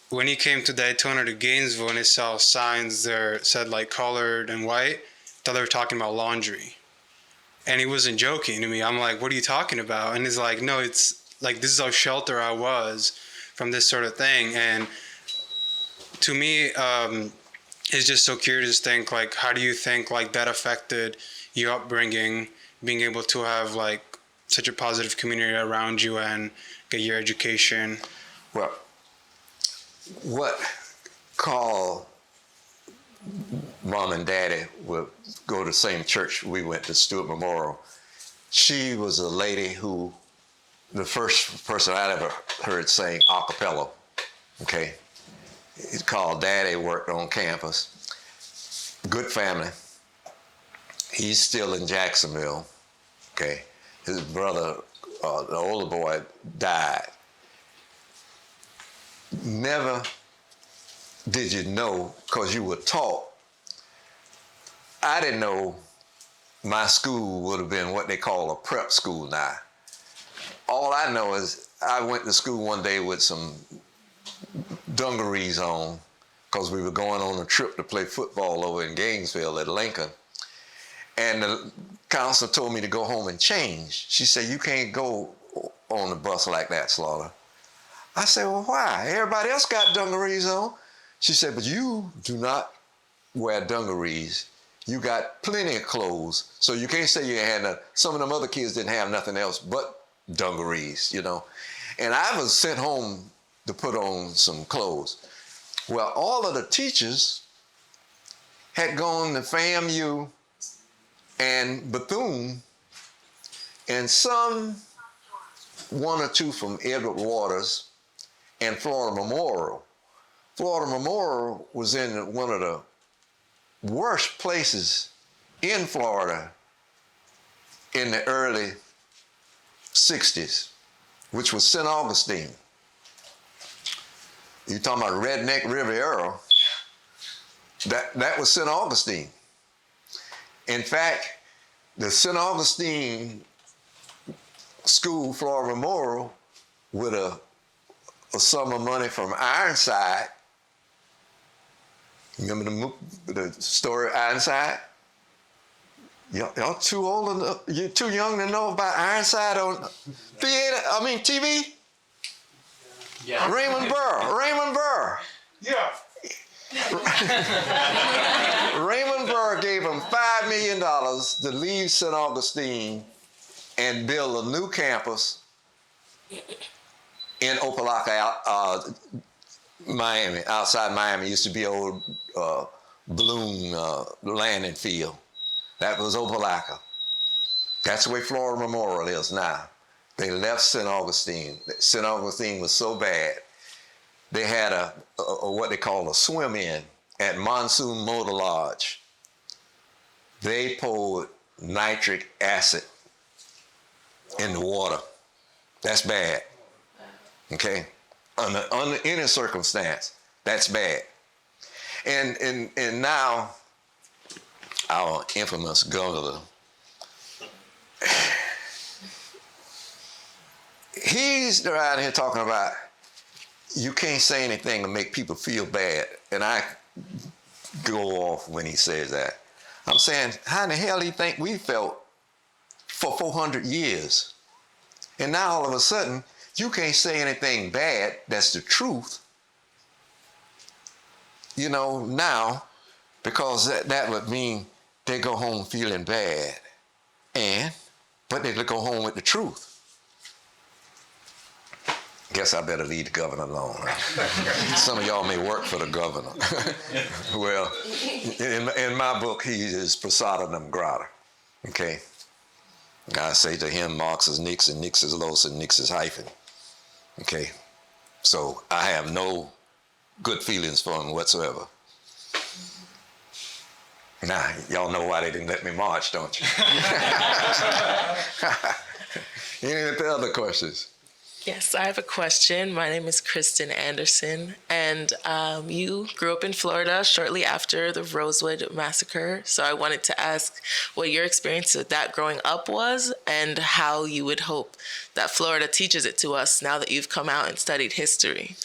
when he came to Daytona to Gainesville and he saw signs there said like colored and white, thought they were talking about laundry. And he wasn't joking to me. I'm like, what are you talking about? And he's like, no, it's like, this is how sheltered I was from this sort of thing. And to me, it's just so curious to think, like, how do you think, like, that affected your upbringing, being able to have, like, such a positive community around you and get your education? Well, what Carl, Mom and Daddy would go to the same church we went to, Stewart Memorial. She was a lady who, the first person I'd ever heard sing a cappella, okay? It's called Daddy, worked on campus. Good family. He's still in Jacksonville. Okay, his brother, the older boy, died. Never did you know, because you were taught. I didn't know my school would have been what they call a prep school now. All I know is I went to school one day with some dungarees on because we were going on a trip to play football over in Gainesville at Lincoln. And the counselor told me to go home and change. She said, "You can't go on the bus like that, Slaughter." I said, "Well, why? Everybody else got dungarees on." She said, "But you do not wear dungarees. You got plenty of clothes, so you can't say you had none. Some of them other kids didn't have nothing else but dungarees, you know." And I was sent home to put on some clothes. Well, all of the teachers had gone to FAMU and Bethune, and one or two from Edward Waters and Florida Memorial. Florida Memorial was in one of the worst places in Florida in the early 60s, which was St. Augustine. You're talking about Redneck Riviera. That was St. Augustine. In fact, the St. Augustine School, Florida Memorial, with a sum of money from Ironside. Remember the story of Ironside? Y'all too old, you're too young to know about Ironside on TV? Yeah. Raymond Burr. Yeah. Raymond Burr gave him $5 million to leave St. Augustine and build a new campus in Opelika, Miami. Outside Miami used to be old balloon landing field. That was Opelika. That's the way Florida Memorial is now. They left St. Augustine. St. Augustine was so bad, they had a what they call a swim-in at Monsoon Motor Lodge. They poured nitric acid in the water. That's bad. Okay? Under any circumstance, that's bad. And now, our infamous governor, he's around here talking about you can't say anything to make people feel bad. And I go off when he says that. I'm saying, how in the hell do you think we felt for 400 years? And now all of a sudden, you can't say anything bad that's the truth, you know, now, because that would mean they go home feeling bad. But they go home with the truth. Guess I better leave the governor alone. Some of y'all may work for the governor. Well, in my book, he is persona non grata. Okay? I say to him, Marx is Nix and Nix is Los and Nix is hyphen. Okay? So I have no good feelings for him whatsoever. Now, y'all know why they didn't let me march, don't you? Any of the other questions? Yes, I have a question. My name is Kristen Anderson, and you grew up in Florida shortly after the Rosewood Massacre. So I wanted to ask what your experience with that growing up was and how you would hope that Florida teaches it to us now that you've come out and studied history.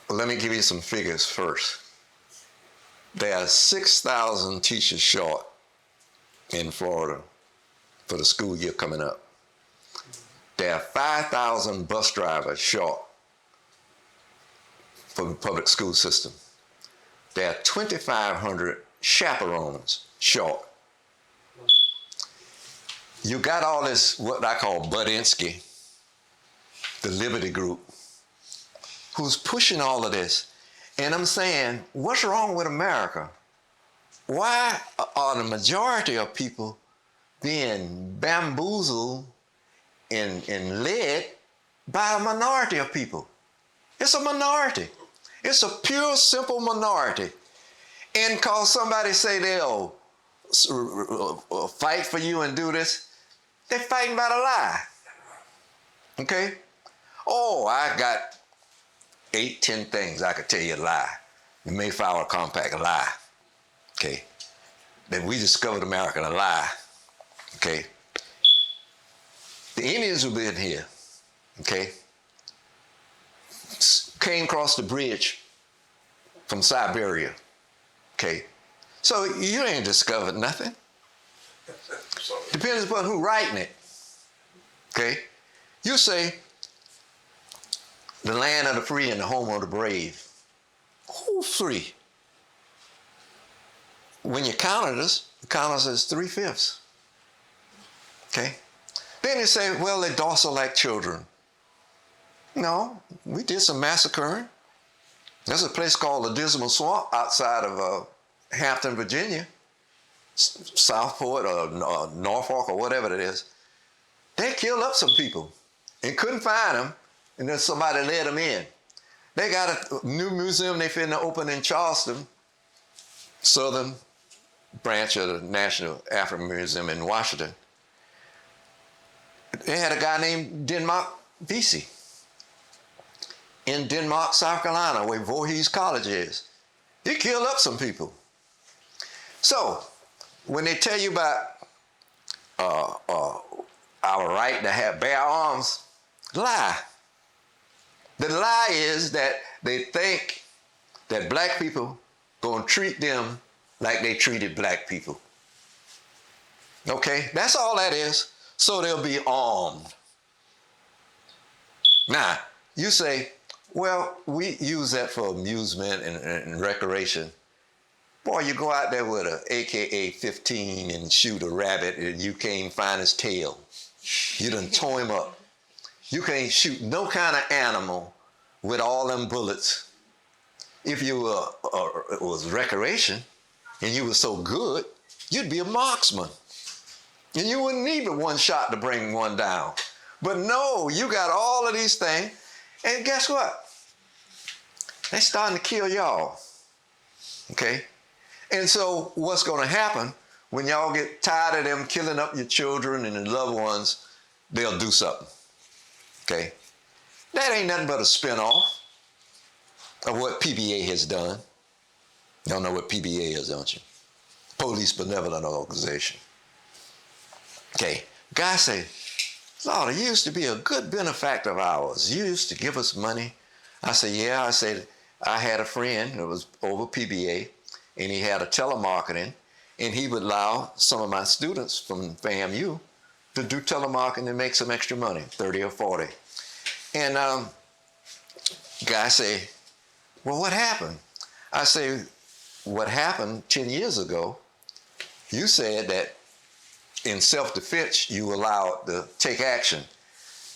Well, let me give you some figures first. There are 6,000 teachers short in Florida for the school year coming up. There are 5,000 bus drivers short for the public school system. There are 2,500 chaperones short. You got all this, what I call Budinsky, the Liberty Group, who's pushing all of this. And I'm saying, what's wrong with America? Why are the majority of people being bamboozled and led by a minority of people? It's a minority. It's a pure, simple minority. And cause somebody say they'll fight for you and do this, they're fighting about a lie. Okay? Oh, I got 8, 10 things I could tell you a lie. The Mayflower Compact, a lie. Okay? That we discovered America, a lie. Okay? The Indians who've been here, okay, came across the bridge from Siberia. Okay? So you ain't discovered nothing. Depends upon who's writing it. Okay? You say, the land of the free and the home of the brave. Who's free? When you counted us, you counted us as 3/5. Okay? Then you say, well, they're docile like children. No, we did some massacring. There's a place called the Dismal Swamp outside of Hampton, Virginia, Southport or Norfolk or whatever it is. They killed up some people and couldn't find them, and then somebody led them in. They got a new museum they finna open in Charleston, southern branch of the National African Museum in Washington. They had a guy named Denmark Vesey in Denmark, South Carolina, where Voorhees College is. He killed up some people. So, when they tell you about our right to bear arms, lie. The lie is that they think that black people gonna treat them like they treated black people. Okay, that's all that is. So they'll be armed. Now, you say, well, we use that for amusement and recreation. Boy, you go out there with an AK-15 and shoot a rabbit and you can't find his tail. You done tore him up. You can't shoot no kind of animal with all them bullets. If you it was recreation and you were so good, you'd be a marksman. And you wouldn't need but one shot to bring one down. But no, you got all of these things, and guess what? They're starting to kill y'all. Okay? And so what's going to happen when y'all get tired of them killing up your children and your loved ones, they'll do something. Okay? That ain't nothing but a spinoff of what PBA has done. Y'all know what PBA is, don't you? Police Benevolent Organization. Okay, guy say, Slaughter, you used to be a good benefactor of ours. You used to give us money. I said, yeah. I said, I had a friend that was over PBA, and he had a telemarketing, and he would allow some of my students from FAMU to do telemarketing and make some extra money, 30 or 40. And guy say, well, what happened? I say, what happened 10 years ago, you said that in self-defense, you allowed to take action.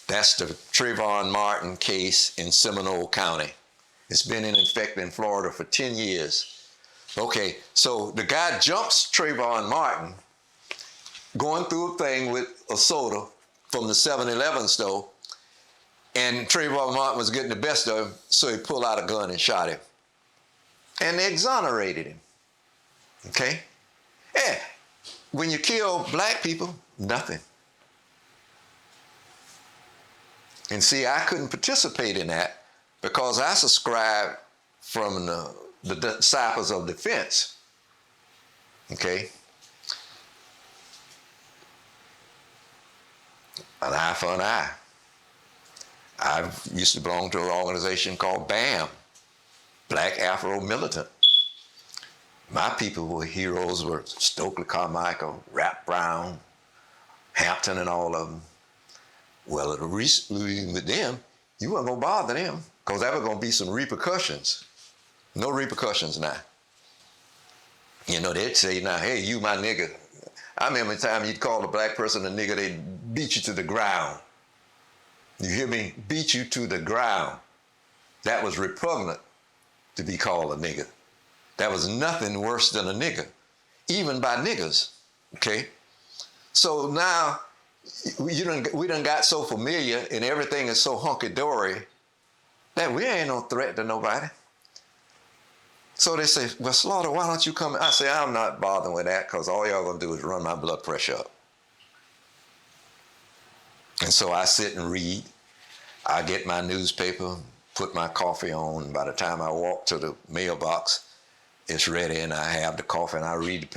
That's the Trayvon Martin case in Seminole County. It's been in effect in Florida for 10 years. Okay, so the guy jumps Trayvon Martin, going through a thing with a soda from the 7-Eleven store, and Trayvon Martin was getting the best of him, so he pulled out a gun and shot him. And they exonerated him. Okay? Yeah. When you kill black people, nothing. And see, I couldn't participate in that because I subscribed from the disciples of defense. Okay? An eye for an eye. I used to belong to an organization called BAM, Black Afro Militant. My people were heroes, were Stokely Carmichael, Rap Brown, Hampton, and all of them. Well, recently with them, you weren't going to bother them because there were going to be some repercussions. No repercussions now. You know, they'd say now, hey, you my nigga. I remember the time you'd call a black person a nigga, they'd beat you to the ground. You hear me? Beat you to the ground. That was repugnant to be called a nigga. That was nothing worse than a nigga, even by niggas, okay? So now, we done got so familiar and everything is so hunky-dory that we ain't no threat to nobody. So they say, well, Slaughter, why don't you come? I say, I'm not bothering with that because all y'all going to do is run my blood pressure up. And so I sit and read. I get my newspaper, put my coffee on. By the time I walk to the mailbox, it's ready, and I have the coffee, and I read the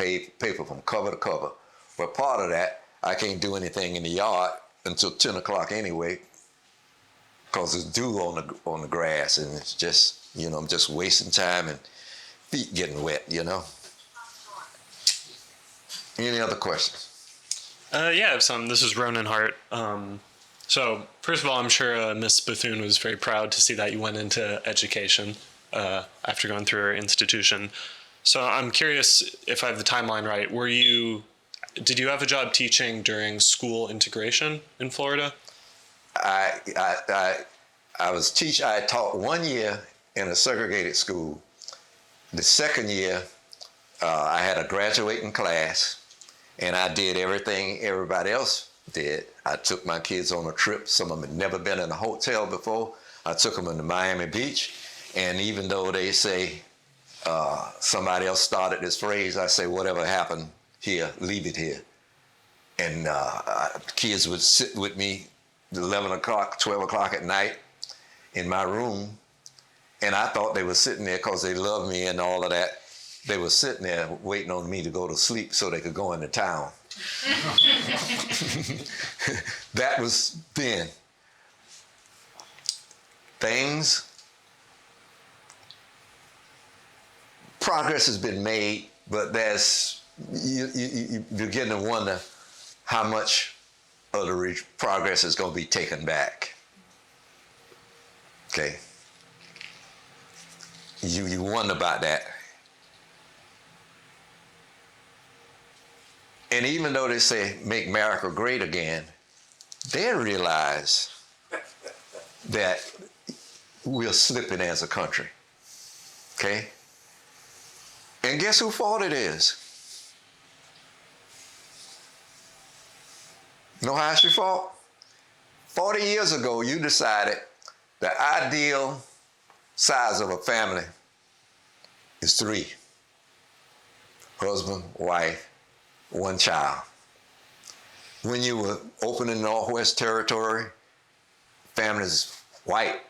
paper from cover to cover. But part of that, I can't do anything in the yard until 10 o'clock anyway, because it's dew on the grass, and it's just, I'm just wasting time and feet getting wet, Any other questions? Yeah, I have some. This is Ronan Hart. So first of all, I'm sure Miss Bethune was very proud to see that you went into education after going through her institution. So I'm curious if I have the timeline right. Did you have a job teaching during school integration in Florida? I was teaching. I taught 1 year in a segregated school. The second year, I had a graduating class, and I did everything everybody else did. I took my kids on a trip. Some of them had never been in a hotel before. I took them into Miami Beach, and even though they say somebody else started this phrase, I say, whatever happened here, leave it here. And kids would sit with me 11 o'clock, 12 o'clock at night in my room, and I thought they were sitting there because they loved me and all of that. They were sitting there waiting on me to go to sleep so they could go into town. That was then. Progress has been made, but you begin to wonder how much of the progress is going to be taken back. Okay? You wonder about that. And even though they say, make America great again, they realize that we're slipping as a country. Okay? And guess whose fault it is? You know how it's your fault? 40 years ago, you decided the ideal size of a family is 3. Husband, wife, 1 child. When you were opening Northwest Territory, families white,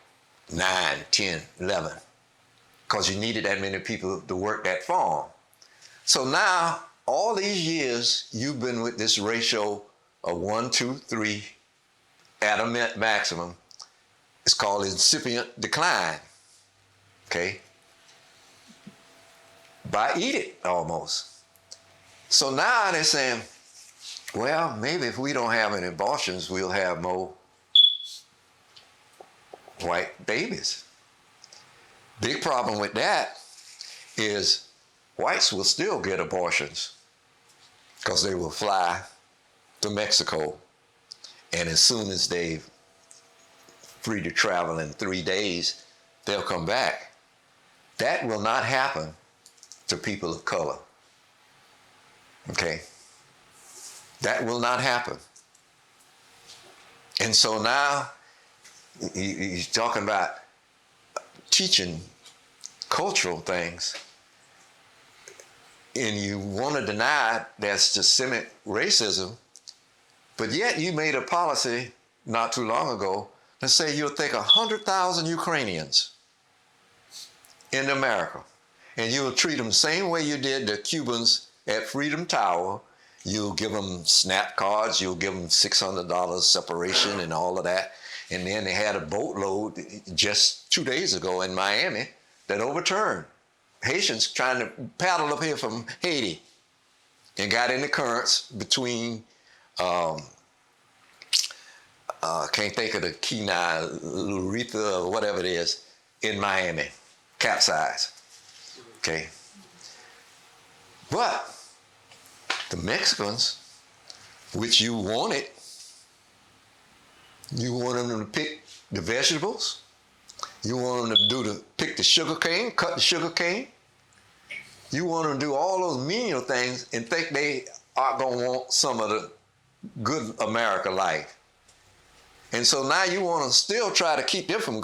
9, 10, 11, because you needed that many people to work that farm. So now, all these years, you've been with this ratio of 1, 2, 3 at a maximum. It's called incipient decline, okay? By eat it, almost. So now they're saying, well, maybe if we don't have any abortions, we'll have more white babies. Big problem with that is whites will still get abortions because they will fly to Mexico, and as soon as they're free to travel in 3 days, they'll come back. That will not happen to people of color. Okay? That will not happen. And so now he's talking about teaching cultural things, and you want to deny that systemic racism, but yet you made a policy not too long ago to say you'll take 100,000 Ukrainians in America, and you'll treat them the same way you did the Cubans at Freedom Tower. You'll give them SNAP cards, you'll give them $600 separation and all of that. And then they had a boatload just 2 days ago in Miami that overturned. Haitians trying to paddle up here from Haiti and got in the currents between, can't think of the Kenai, Luritha, or whatever it is, in Miami, capsized. Okay. But the Mexicans, which you wanted them to pick the vegetables. You want them to pick the sugar cane, cut the sugar cane. You want them to do all those menial things and think they are going to want some of the good America life. And so now you want to still try to keep them from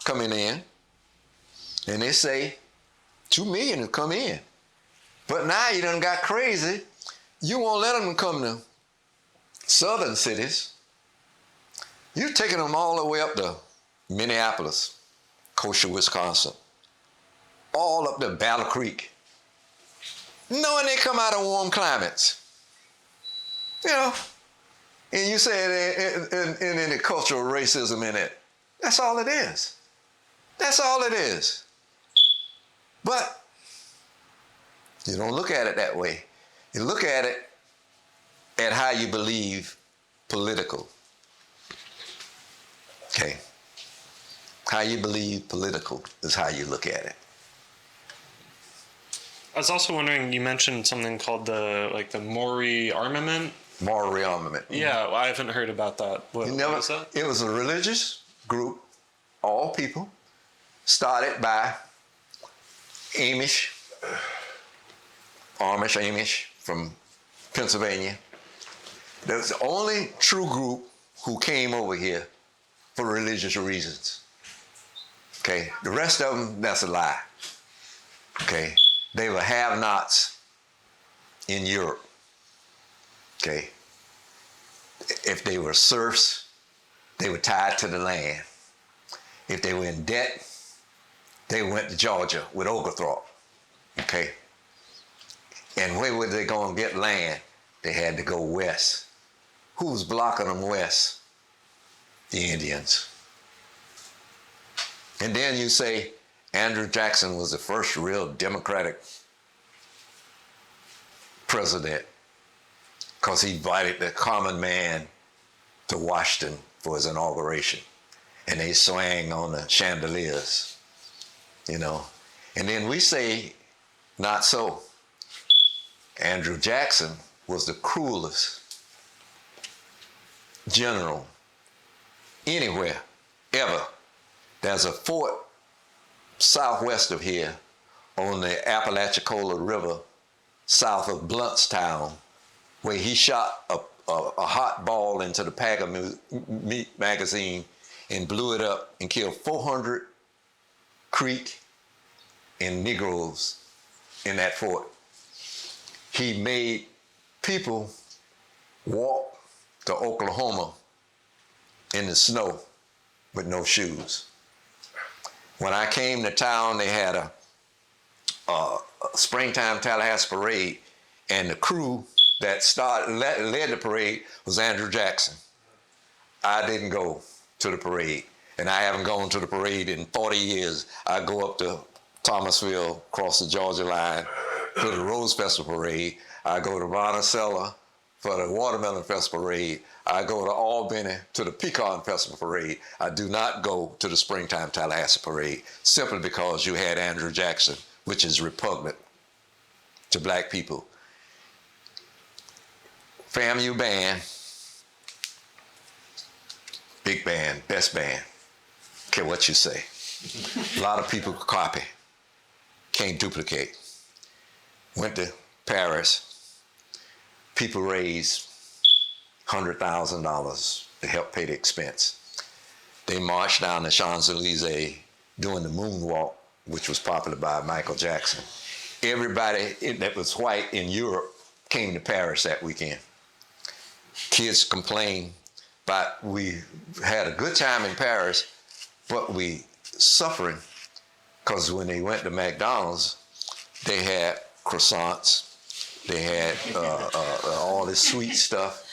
coming in. And they say, 2 million have come in. But now you done got crazy. You won't let them come to southern cities. You're taking them all the way up to Minneapolis, coastal Wisconsin, all up to Battle Creek, knowing they come out of warm climates. You know, and you say in any cultural racism in it. That's all it is. That's all it is. But you don't look at it that way. You look at it at how you believe political. Okay. How you believe political is how you look at it. I was also wondering, you mentioned something called the Maury armament. Moral rearmament. Yeah, well, I haven't heard about that. What is that? It was a religious group, all people, started by Amish from Pennsylvania. That was the only true group who came over here for religious reasons. Okay, the rest of them, that's a lie. Okay, they were have-nots in Europe. Okay, if they were serfs, they were tied to the land. If they were in debt, they went to Georgia with Oglethorpe. Okay, and where were they going to get land? They had to go west. Who was blocking them west? The Indians. And then you say Andrew Jackson was the first real Democratic president because he invited the common man to Washington for his inauguration. And they swang on the chandeliers, you know. And then we say, not so. Andrew Jackson was the cruelest general anywhere, ever. There's a fort southwest of here on the Apalachicola River, south of Bluntstown, where he shot a hot ball into the Packer meat magazine and blew it up and killed 400 Creek and Negroes in that fort. He made people walk to Oklahoma in the snow with no shoes. When I came to town, they had a springtime Tallahassee parade, and the crew that led the parade was Andrew Jackson. I didn't go to the parade, and I haven't gone to the parade in 40 years. I go up to Thomasville, cross the Georgia line, to the Rose Festival parade. I go to Monticello for the Watermelon Festival parade. I go to Albany to the Pecan Festival parade. I do not go to the Springtime Tallahassee parade simply because you had Andrew Jackson, which is repugnant to black people. FAMU band, big band, best band. Care what you say. A lot of people copy, can't duplicate. Went to Paris. People raised $100,000 to help pay the expense. They marched down the Champs-Elysees doing the moonwalk, which was popular by Michael Jackson. Everybody that was white in Europe came to Paris that weekend. Kids complained, but we had a good time in Paris, but we suffering because when they went to McDonald's, they had croissants, they had all this sweet stuff,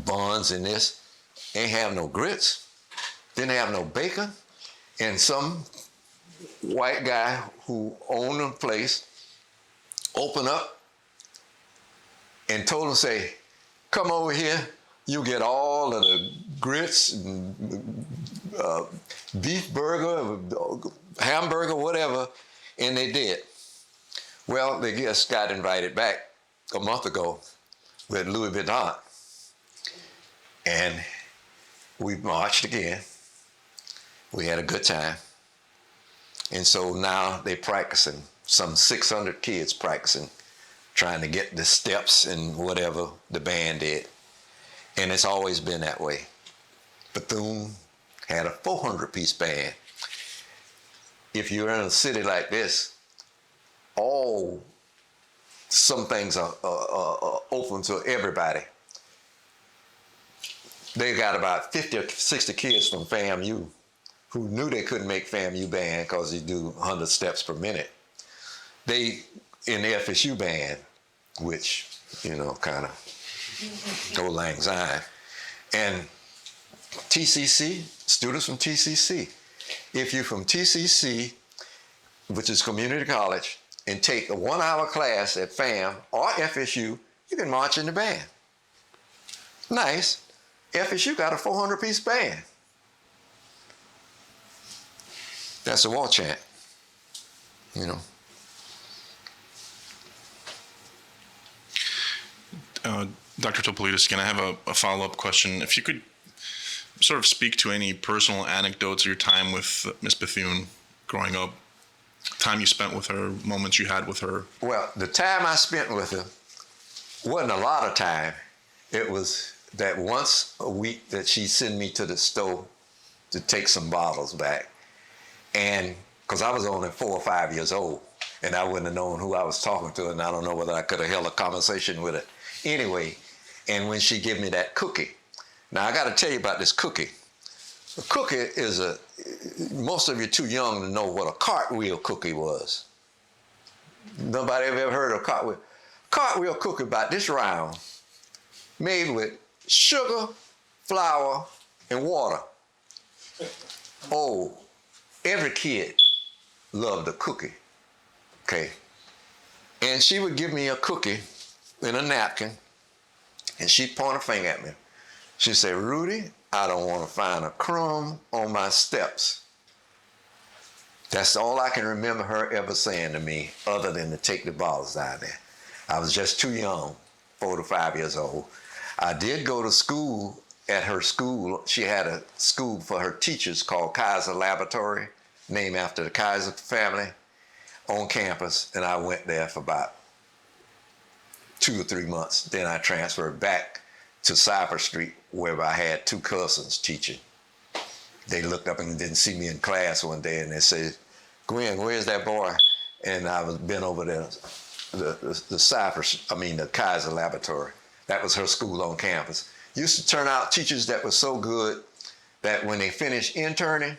buns and this. They ain't have no grits, didn't have no bacon, and some white guy who owned the place opened up and told them, say, come over here, you get all of the grits and beef burger, hamburger, whatever, and they did. Well, they just got invited back a month ago with Louis Vuitton. And we marched again. We had a good time. And so now they're practicing, some 600 kids practicing, trying to get the steps and whatever the band did. And it's always been that way. Bethune had a 400-piece band. If you're in a city like this, some things are open to everybody. They got about 50 or 60 kids from FAMU who knew they couldn't make FAMU band because you do 100 steps per minute. They in the FSU band, which, kind of old lang syne. And TCC, students from TCC. If you're from TCC, which is community college, and take a 1-hour class at FAM or FSU, you can march in the band. Nice. FSU got a 400-piece band. That's a war chant, Dr. Topolidis, can I have a follow-up question? If you could sort of speak to any personal anecdotes of your time with Miss Bethune growing up, time you spent with her, moments you had with her. Well, the time I spent with her wasn't a lot of time. It was that once a week that she'd send me to the store to take some bottles back. And because I was only 4 or 5 years old, and I wouldn't have known who I was talking to, and I don't know whether I could have held a conversation with her. Anyway, and when she gave me that cookie. Now, I got to tell you about this cookie. A cookie is most of you are too young to know what a cartwheel cookie was. Nobody ever heard of a cartwheel? Cartwheel cookie about this round, made with sugar, flour, and water. Oh, every kid loved a cookie, okay? And she would give me a cookie in a napkin, and she'd point a finger at me. She'd say, Rudy, I don't want to find a crumb on my steps. That's all I can remember her ever saying to me, other than to take the bottles down there. I was just too young, 4 to 5 years old. I did go to school at her school. She had a school for her teachers called Kaiser Laboratory, named after the Kaiser family, on campus, and I went there for about 2 or 3 months. Then I transferred back to Cypress Street, where I had 2 cousins teaching. They looked up and didn't see me in class one day, and they said, Gwen, where's that boy? And I was been over there, the Kaiser Laboratory. That was her school on campus. Used to turn out teachers that were so good that when they finished interning,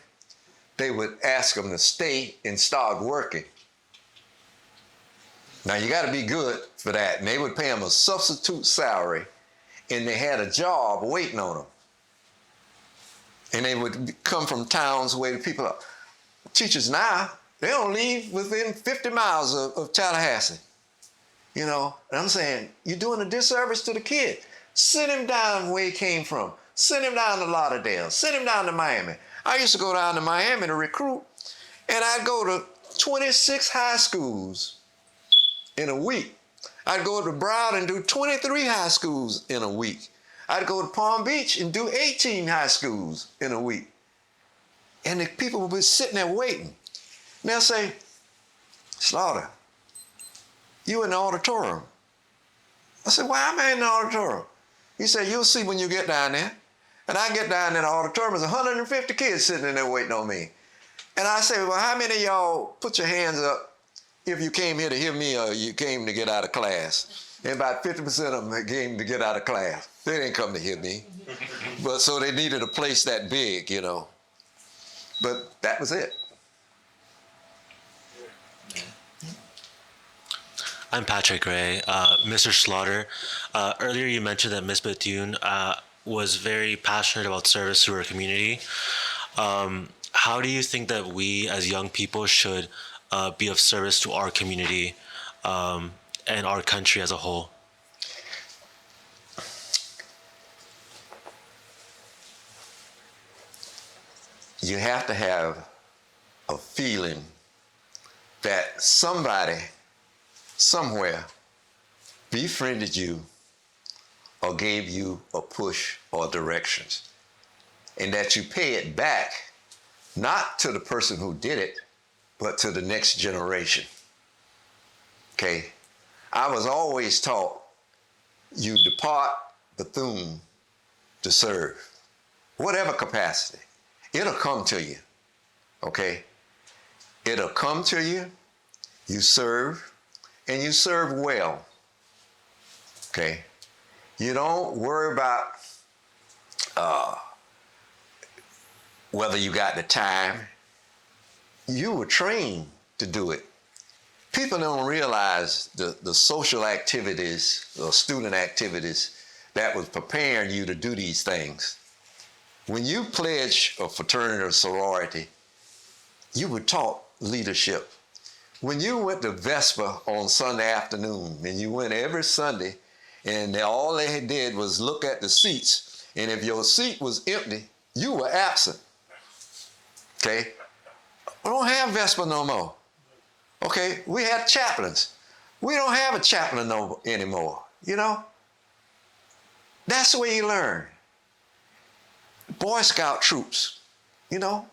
they would ask them to stay and start working. Now, you got to be good for that. And they would pay them a substitute salary, and they had a job waiting on them. And they would come from towns where the people are. Teachers now, they don't leave within 50 miles of Tallahassee. And I'm saying, you're doing a disservice to the kid. Send him down where he came from. Send him down to Lauderdale. Send him down to Miami. I used to go down to Miami to recruit, and I'd go to 26 high schools in a week. I'd go to Brevard and do 23 high schools in a week. I'd go to Palm Beach and do 18 high schools in a week. And the people would be sitting there waiting. And they'll say, Slaughter, you in the auditorium. I said, why am I in the auditorium? He said, you'll see when you get down there. And I get down in the auditorium, there's 150 kids sitting in there waiting on me. And I say, well, how many of y'all put your hands up if you came here to hear me or you came to get out of class? And about 50% of them came to get out of class. They didn't come to hear me. But so they needed a place that big, But that was it. I'm Patrick Ray. Mr. Slaughter, earlier you mentioned that Ms. Bethune was very passionate about service to her community. How do you think that we as young people should be of service to our community and our country as a whole? You have to have a feeling that somebody, somewhere, befriended you or gave you a push or directions, and that you pay it back, not to the person who did it, but to the next generation. Okay? I was always taught, you depart Bethune to serve, whatever capacity. It'll come to you, okay? It'll come to you, you serve, and you serve well. Okay? You don't worry about whether you got the time. You were trained to do it. People don't realize the social activities or student activities that was preparing you to do these things. When you pledge a fraternity or sorority, you were taught leadership. When you went to Vesper on Sunday afternoon, and you went every Sunday, and all they did was look at the seats, and if your seat was empty, you were absent. Okay? We don't have Vesper no more. Okay? We had chaplains. We don't have a chaplain anymore, you know? That's the way you learn. Boy Scout troops, you know?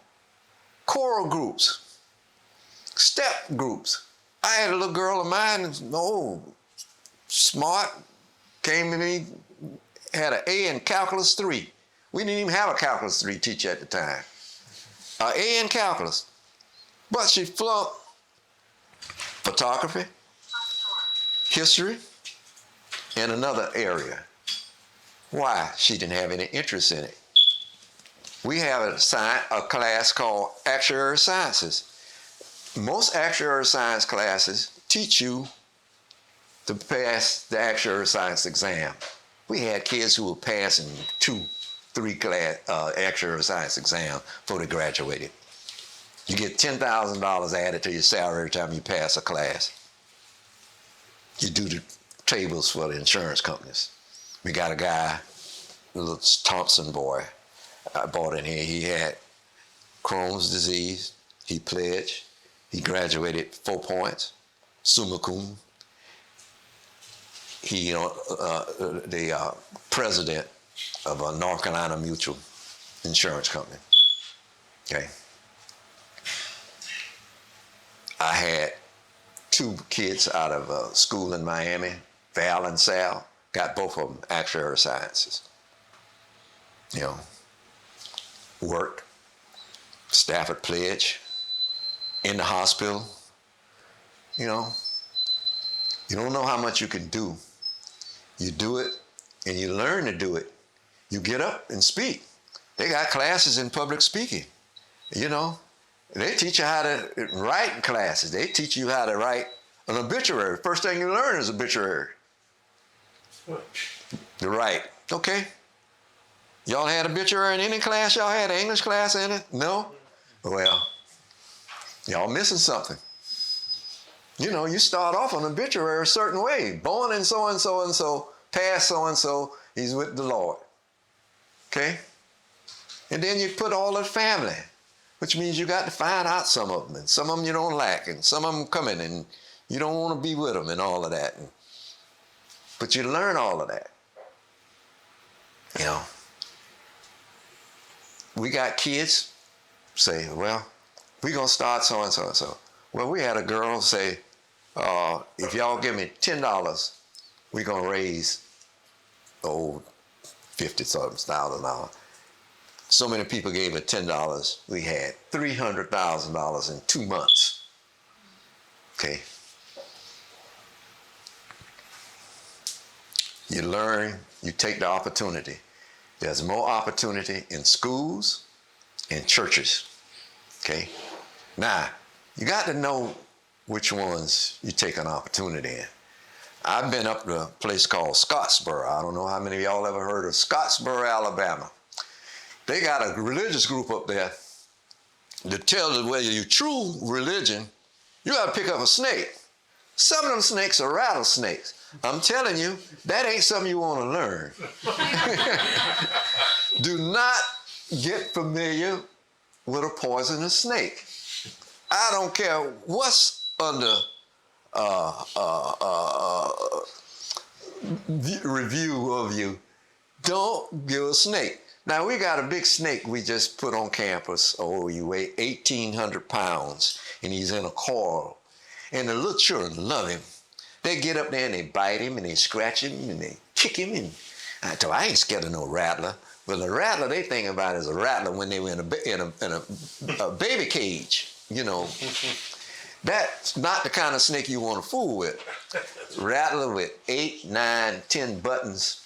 Choral groups, step groups. I had a little girl of mine, smart, came to me, had an A in Calculus 3. We didn't even have a Calculus 3 teacher at the time. An A in Calculus. But she flunked photography, history, and another area. Why? She didn't have any interest in it. We have a class called Actuarial Sciences. Most actuarial science classes teach you to pass the actuarial science exam. We had kids who were passing 2, 3 class actuarial science exam before they graduated. You get $10,000 added to your salary every time you pass a class. You do the tables for the insurance companies. We got a guy, a little Thompson boy, I brought in here. He had Crohn's disease. He pledged. He graduated 4 points, summa cum. He, the president of a North Carolina Mutual Insurance Company. Okay. I had 2 kids out of a school in Miami, Val and Sal, got both of them actuarial sciences. You know, worked, Stafford pledge, in the hospital. You know, you don't know how much you can do. You do it and you learn to do it. You get up and speak. They got classes in public speaking. You know, they teach you how to write in classes. They teach you how to write an obituary. First thing you learn is obituary. To write. Okay. Y'all had obituary in any class? Y'all had an English class in it? No? Well, y'all missing something. You know, you start off an obituary a certain way. Born in so-and-so and so, past so-and-so, he's with the Lord. Okay? And then you put all the family, which means you got to find out some of them, and some of them you don't like, and some of them coming, and you don't want to be with them and all of that. But you learn all of that. You know? We got kids say, well, we're going to start so-and-so and so. Well, we had a girl say, if y'all give me $10, we're going to raise, $50,000. So many people gave her $10. We had $300,000 in 2 months. Okay. You learn, you take the opportunity. There's more opportunity in schools and churches. Okay. Now, you got to know which ones you take an opportunity in. I've been up to a place called Scottsboro. I don't know how many of y'all ever heard of Scottsboro, Alabama. They got a religious group up there that tells you whether you're true religion, you got to pick up a snake. Some of them snakes are rattlesnakes. I'm telling you, that ain't something you want to learn. Do not get familiar with a poisonous snake. I don't care what's under review of you. Don't give a snake. Now, we got a big snake we just put on campus. Oh, you weigh 1,800 pounds, and he's in a coil. And the little children love him. They get up there and they bite him and they scratch him and they kick him. And I ain't scared of no rattler. But the rattler they think about is a rattler when they were in a baby cage, you know. That's not the kind of snake you want to fool with. Rattler with 8, 9, 10 buttons.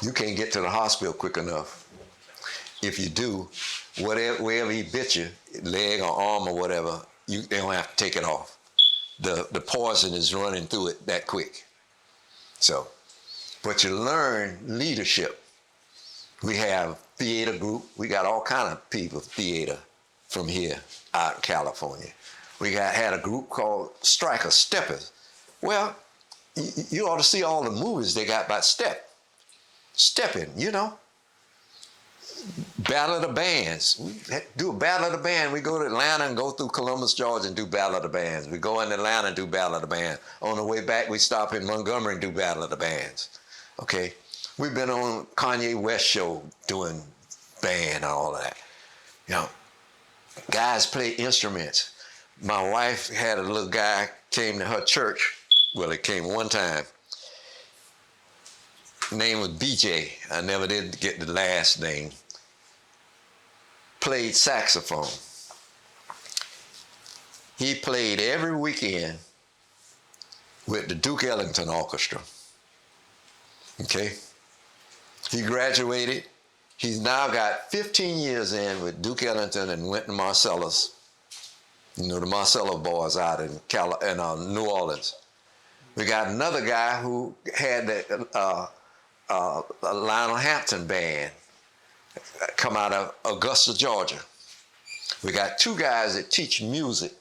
You can't get to the hospital quick enough. If you do, wherever he bit you, leg or arm or whatever, they don't have to take it off. The poison is running through it that quick. So, but you learn leadership. We have theater group. We got all kind of people theater from here out in California. We had a group called Striker Steppers. Well, you ought to see all the movies they got about stepping, you know. Battle of the Bands. We do a Battle of the Band. We go to Atlanta and go through Columbus, Georgia and do Battle of the Bands. We go in Atlanta and do Battle of the Band. On the way back, we stop in Montgomery and do Battle of the Bands. Okay? We've been on Kanye West show doing band and all of that. You know, guys play instruments. My wife had a little guy came to her church. Well, it came one time. Name was BJ. I never did get the last name. Played saxophone. He played every weekend with the Duke Ellington Orchestra. Okay? He graduated. He's now got 15 years in with Duke Ellington and went to Marcellus. You know, the Marcellus boys out in New Orleans. We got another guy who had the Lionel Hampton band come out of Augusta, Georgia. We got 2 guys that teach music.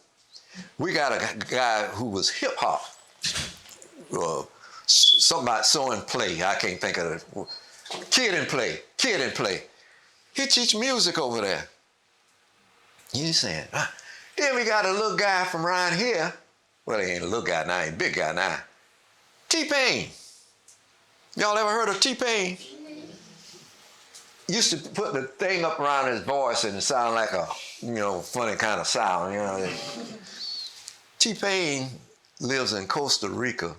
We got a guy who was hip hop, something about so and play. I can't think of it. Kid and play. He teach music over there. You saying? Then we got a little guy from around here. Well, he ain't a little guy now, he ain't a big guy now. T-Pain. Y'all ever heard of T-Pain? Used to put the thing up around his voice and it sounded like a, funny kind of sound, T-Pain lives in Costa Rica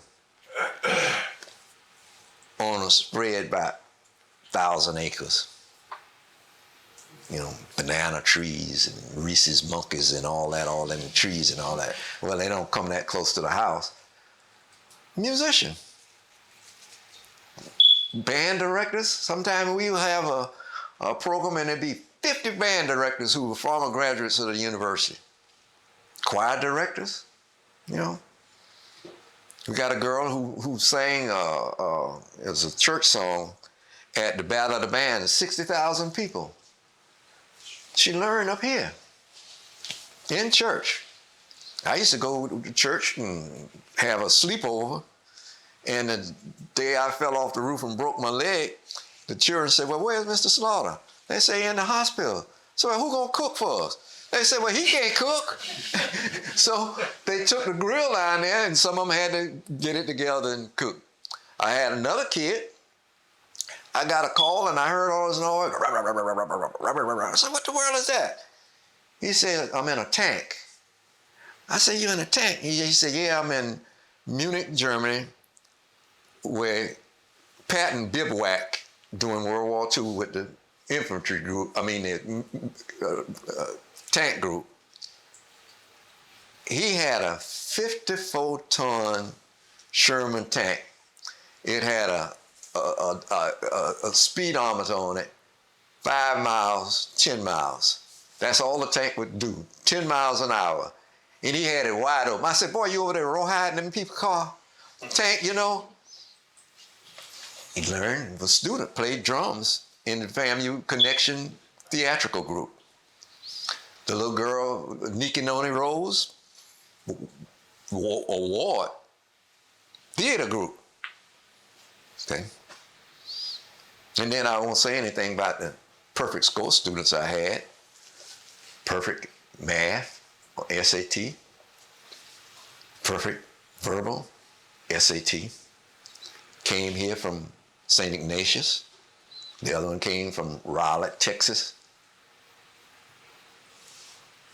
on a spread about 1,000 acres. Banana trees and Reese's monkeys and all them trees and all that. Well, they don't come that close to the house. Musician. Band directors. Sometimes we will have a program and there'd be 50 band directors who were former graduates of the university. Choir directors, We got a girl who sang, it was a church song at the Battle of the Band, 60,000 people. She learned up here in church. I used to go to church and have a sleepover, and the day I fell off the roof and broke my leg, the children said, well, where's Mr. Slaughter? They say, in the hospital. So who gonna cook for us? They said, well, he can't cook. So they took the grill down there and some of them had to get it together and cook. I had another kid. I got a call and I heard all this noise. I said, what the world is that? He said, I'm in a tank. I said, you in a tank? He said, yeah, I'm in Munich, Germany, where Patton bivouac during World War II with the infantry group, the tank group. He had a 54-ton Sherman tank. It had a speedometer on it, 5 miles, 10 miles. That's all the tank would do, 10 miles an hour. And he had it wide open. I said, boy, you over there rawhiding them people's car? Tank, He learned, was a student, played drums in the FAMU Connection theatrical group. The little girl, Nikinoni Rose, award, theater group. Okay. And then I won't say anything about the perfect score students I had. Perfect math or SAT. Perfect verbal, SAT. Came here from St. Ignatius. The other one came from Raleigh, Texas.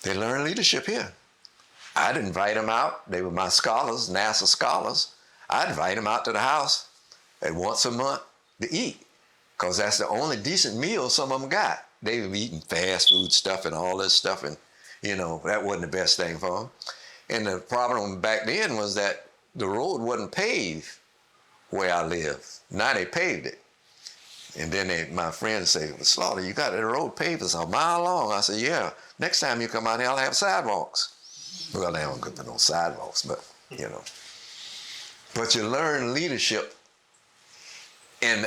They learned leadership here. I'd invite them out. They were my scholars, NASA scholars. I'd invite them out to the house at once a month to eat, because that's the only decent meal some of them got. They were eating fast food stuff and all this stuff, and That wasn't the best thing for them. And the problem back then was that the road wasn't paved where I lived. Now they paved it. And then my friends say, well, Slaughter, you got the road paved, it's a mile long. I said, yeah, next time you come out here, I'll have sidewalks. Well, they don't get no sidewalks, but, But you learn leadership. And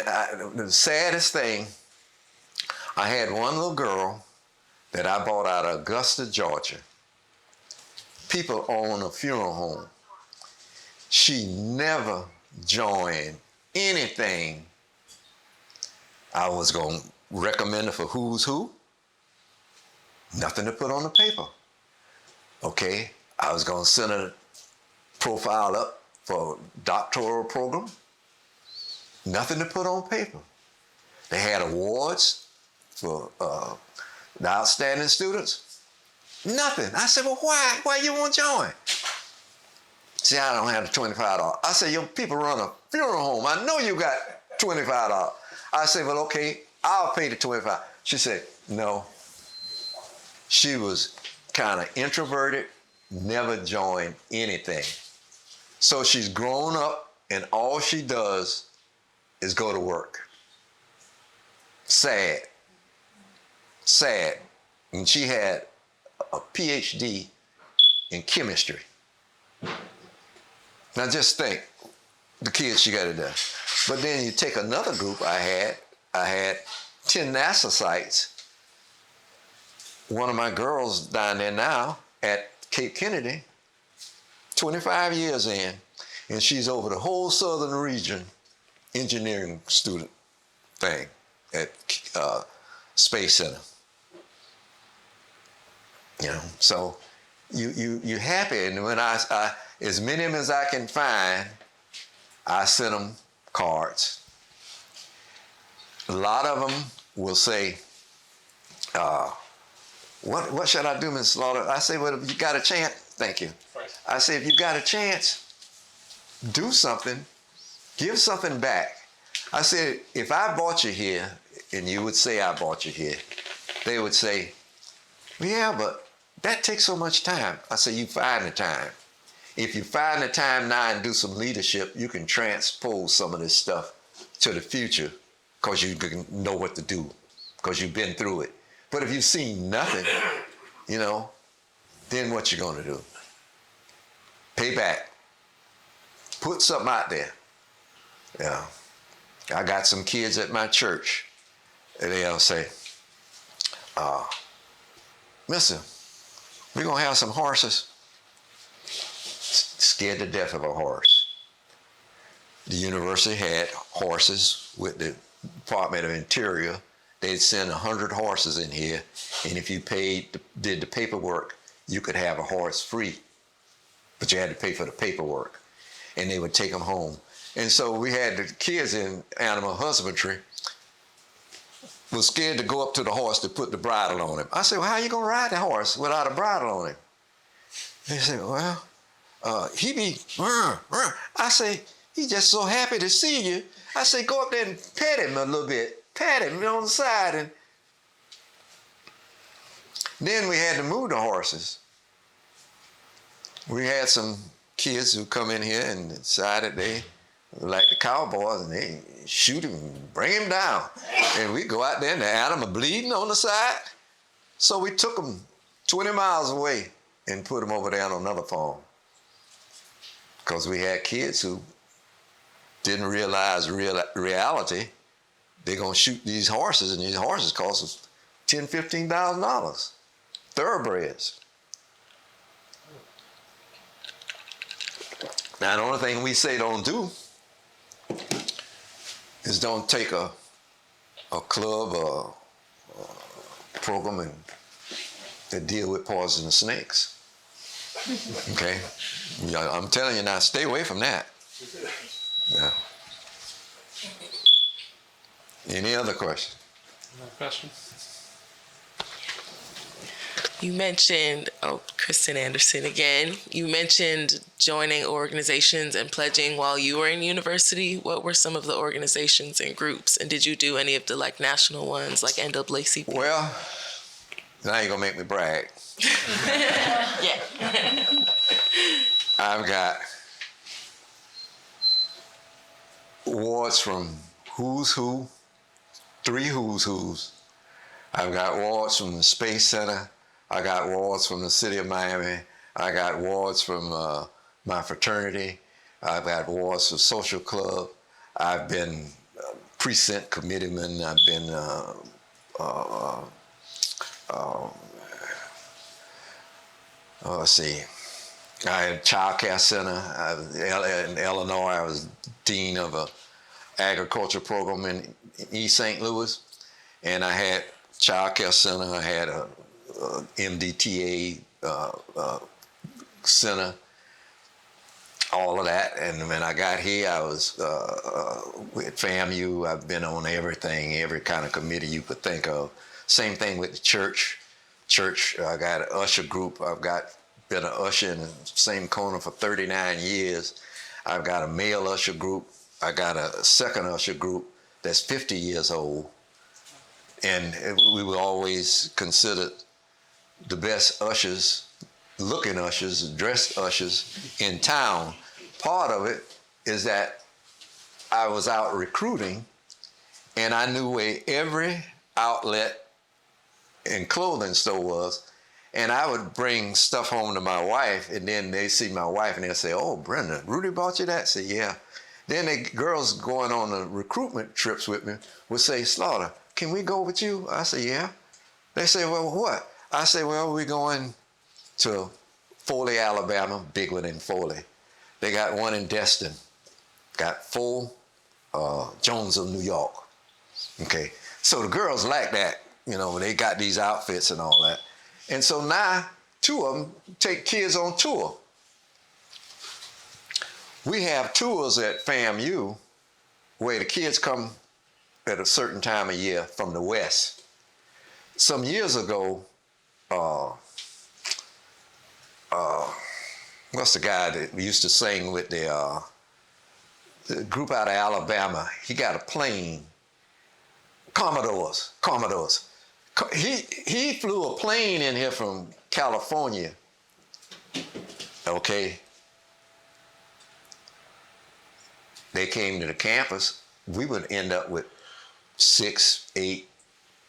the saddest thing, I had one little girl that I bought out of Augusta, Georgia. People own a funeral home. She never joined anything I was going to recommend her for who's who. Nothing to put on the paper. Okay, I was going to send her profile up for doctoral program. Nothing to put on paper. They had awards for the outstanding students. Nothing. I said, well, why you won't join? See, I don't have the $25. I said, your people run a funeral home. I know you got $25. I said, well, okay, I'll pay the $25. She said, no. She was kind of introverted, never joined anything. So she's grown up and all she does is go to work. Sad. Sad. And she had a PhD in chemistry. Now just think, the kids she got it done. But then you take another group I had 10 NASA sites. One of my girls down there now at Cape Kennedy, 25 years in, and she's over the whole southern region engineering student thing at Space Center. So you happy, and when I as many of them as I can find, I send them cards. A lot of them will say, what should I do, Ms. Slaughter? I say, well, if you got a chance, thank you. I say, if you got a chance, do something, give something back. I said, if I brought you here, and you would say I brought you here, they would say, well, yeah, but that takes so much time. I say, you find the time. If you find the time now and do some leadership, you can transpose some of this stuff to the future because you can know what to do, because you've been through it. But if you've seen nothing, then what you gonna do? Pay back. Put something out there. Yeah. I got some kids at my church, and they'll say, Mister, we're gonna have some horses. Scared to death of a horse. The university had horses with the Department of Interior. They'd send 100 horses in here, and if you did the paperwork, you could have a horse free, but you had to pay for the paperwork, and they would take them home. And so we had the kids in animal husbandry was scared to go up to the horse to put the bridle on him. I said, well, how you gonna ride the horse without a bridle on him? They said, well, he be, I say, he just so happy to see you. I say, go up there and pet him a little bit. Pat him on the side. And then we had to move the horses. We had some kids who come in here and decided they like the cowboys, and they shoot him and bring him down. And we go out there and the animal bleeding on the side. So we took him 20 miles away and put him over there on another farm. Because we had kids who didn't realize reality. They're going to shoot these horses, and these horses cost us $10,000, $15,000. Thoroughbreds. Now, the only thing we say don't do is don't take a club or a program and that deal with poisonous snakes. Okay? I'm telling you now, stay away from that. Yeah. Any other questions? Another question? You mentioned, Kristen Anderson again. You mentioned joining organizations and pledging while you were in university. What were some of the organizations and groups? And did you do any of the national ones like NAACP? Well, Now you're gonna make me brag. Yeah. I've got awards from Who's Who, 3 Who's Who's. I've got awards from the Space Center. I got awards from the City of Miami. I got awards from my fraternity. I've got awards from Social Club. I've been precinct committeeman. I've been let's see. I had Child Care Center. In Illinois, I was dean of a agriculture program in East St. Louis, and I had Child Care Center. I had a MDTA center, all of that. And when I got here, I was with FAMU. I've been on everything, every kind of committee you could think of. Same thing with the church. I got an usher group. I've been an usher in the same corner for 39 years. I've got a male usher group. I got a second usher group that's 50 years old. And we were always considered the best ushers, looking ushers, dressed ushers in town. Part of it is that I was out recruiting, and I knew where every outlet and clothing store was, and I would bring stuff home to my wife, and then they see my wife and they'll say, "Oh, Brenda, Rudy bought you that?" I say, "Yeah." Then the girls going on the recruitment trips with me would say, "Slaughter, can we go with you?" I say, "Yeah." They say, "Well, what?" I say, "Well, we're going to Foley, Alabama, big one in Foley. They got one in Destin, got 4 Jonesville, New York." Okay, so the girls like that, they got these outfits and all that. And so now 2 of them take kids on tour. We have tours at FAMU where the kids come at a certain time of year from the West. Some years ago, what's the guy that used to sing with the group out of Alabama? He got a plane. Commodores. He flew a plane in here from California. Okay. They came to the campus. We would end up with 6, 8,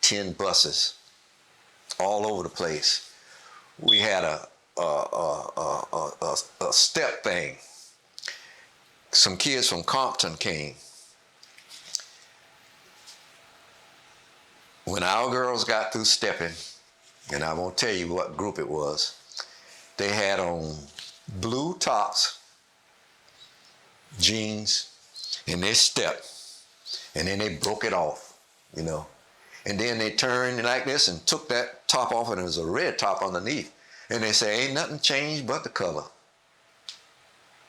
10 buses all over the place. We had a step thing. Some kids from Compton came. When our girls got through stepping, and I won't tell you what group it was, they had on blue tops, jeans, and they stepped, and then they broke it off, And then they turned like this and took that top off, and it was a red top underneath. And they say, "Ain't nothing changed but the color."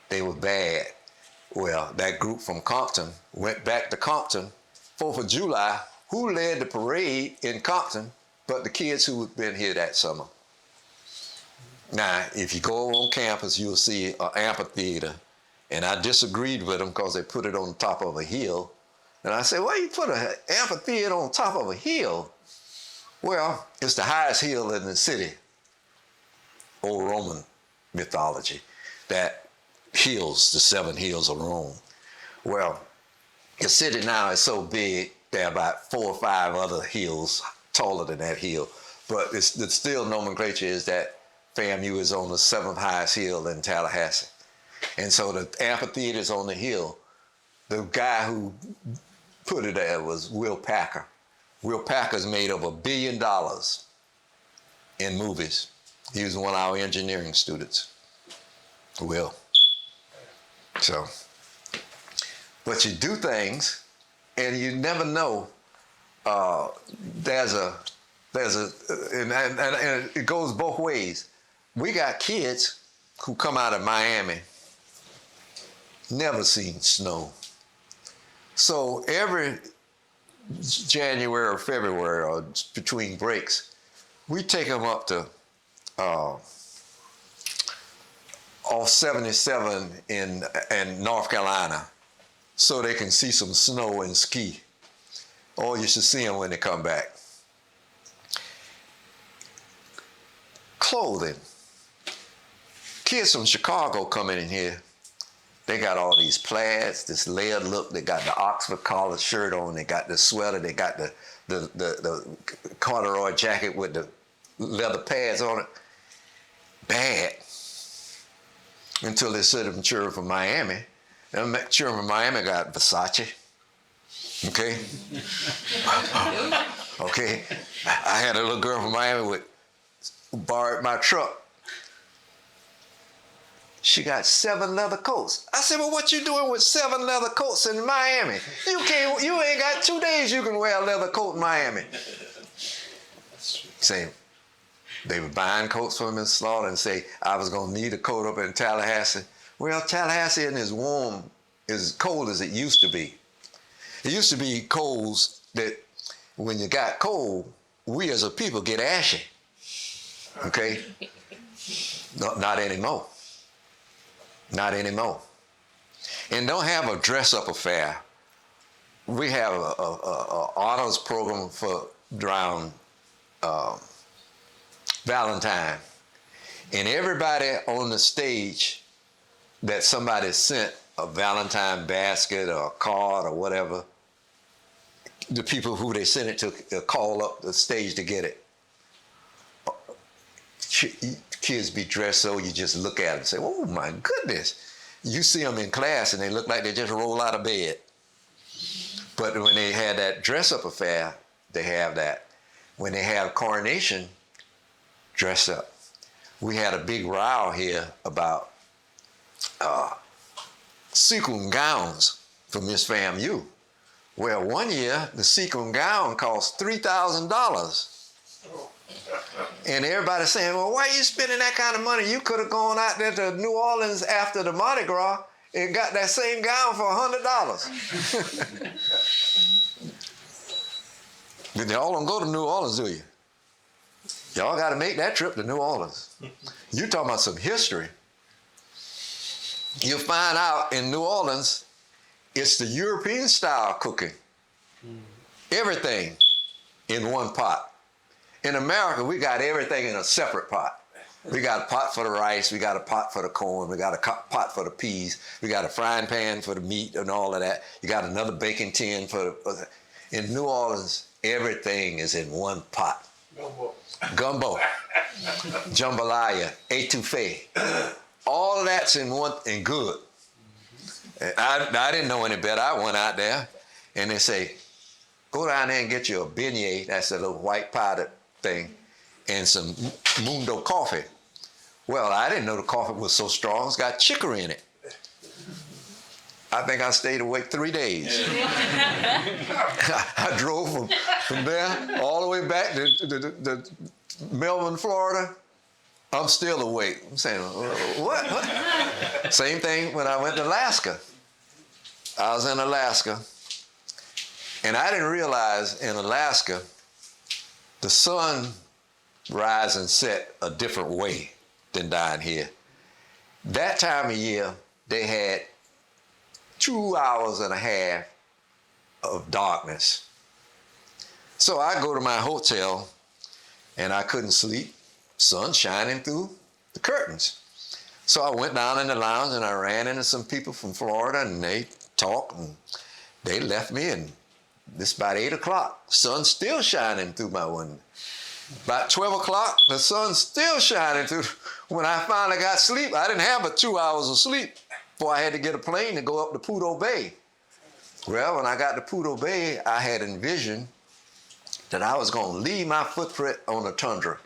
They were bad. Well, that group from Compton went back to Compton, 4th of July. Who led the parade in Compton but the kids who had been here that summer? Now, if you go on campus, you'll see an amphitheater. And I disagreed with them because they put it on top of a hill. And I said, "Why you put an amphitheater on top of a hill?" Well, it's the highest hill in the city. Old Roman mythology, that hills, the 7 hills of Rome. Well, the city now is so big, there are about 4 or 5 other hills taller than that hill. But the still nomenclature is that FAMU is on the 7th highest hill in Tallahassee. And so the amphitheater is on the hill. The guy who put it there was Will Packer. Will Packer's made over $1 billion in movies. He was one of our engineering students. Will. So, but you do things, and you never know. And it goes both ways. We got kids who come out of Miami, never seen snow. So every January or February or between breaks, we take them up to off 77 in North Carolina so they can see some snow and ski. Or you should see them when they come back. clothing. Kids from Chicago coming in here, they got all these plaids, this layered look. They got the Oxford collared shirt on. They got the sweater. They got the corduroy jacket with the leather pads on it. Bad. Until they said them children from Miami. Them children from Miami got Versace. Okay? Okay? I had a little girl from Miami who borrowed my truck. She got 7 leather coats. I said, well, what you doing with 7 leather coats in Miami? You ain't got 2 days you can wear a leather coat in Miami. Say, they were buying coats from Mr. Slaughter and say, I was gonna need a coat up in Tallahassee. Well, Tallahassee isn't as warm, as cold as it used to be. It used to be colds that when you got cold, we as a people get ashy. Okay? Not anymore. Not anymore. And don't have a dress-up affair. We have a honors program for around Valentine. And everybody on the stage that somebody sent a Valentine basket or a card or whatever, the people who they sent it to call up the stage to get it. Kids be dressed so you just look at them and say, oh my goodness. You see them in class and they look like they just rolled out of bed. But when they had that dress-up affair, they have that. When they have coronation, dress up. We had a big row here about sequin gowns for Miss FAMU. Well, one year, the sequin gown cost $3,000. And everybody's saying, well, why are you spending that kind of money? You could have gone out there to New Orleans after the Mardi Gras and got that same gown for $100. But y'all don't go to New Orleans, do you? Y'all got to make that trip to New Orleans. You talking about some history. You'll find out in New Orleans, it's the European style cooking. Everything in one pot. In America, we got everything in a separate pot. We got a pot for the rice, we got a pot for the corn, we got a pot for the peas, we got a frying pan for the meat and all of that. You got another baking tin for the... In New Orleans, everything is in one pot. Gumbo, jambalaya, etouffee. All of that's in one, and good. And I didn't know any better. I went out there, and they say, go down there and get you a beignet, that's a little white powdered thing, and some Mundo coffee. Well, I didn't know the coffee was so strong. It's got chicory in it. I think I stayed awake 3 days. I drove from there all the way back to Melbourne, Florida. I'm still awake. I'm saying, what? Same thing when I went to Alaska. I was in Alaska, and I didn't realize in Alaska, the sun rise and set a different way than down here. That time of year, they had 2 hours and a half of darkness. So I go to my hotel, and I couldn't sleep. Sun shining through the curtains. So I went down in the lounge, and I ran into some people from Florida, and they talked, and they left me, and it's about 8 o'clock. Sun's still shining through my window. About 12 o'clock, the sun's still shining through. When I finally got sleep, I didn't have but 2 hours of sleep before I had to get a plane to go up to Prudhoe Bay. Well, when I got to Prudhoe Bay, I had envisioned that I was going to leave my footprint on the tundra.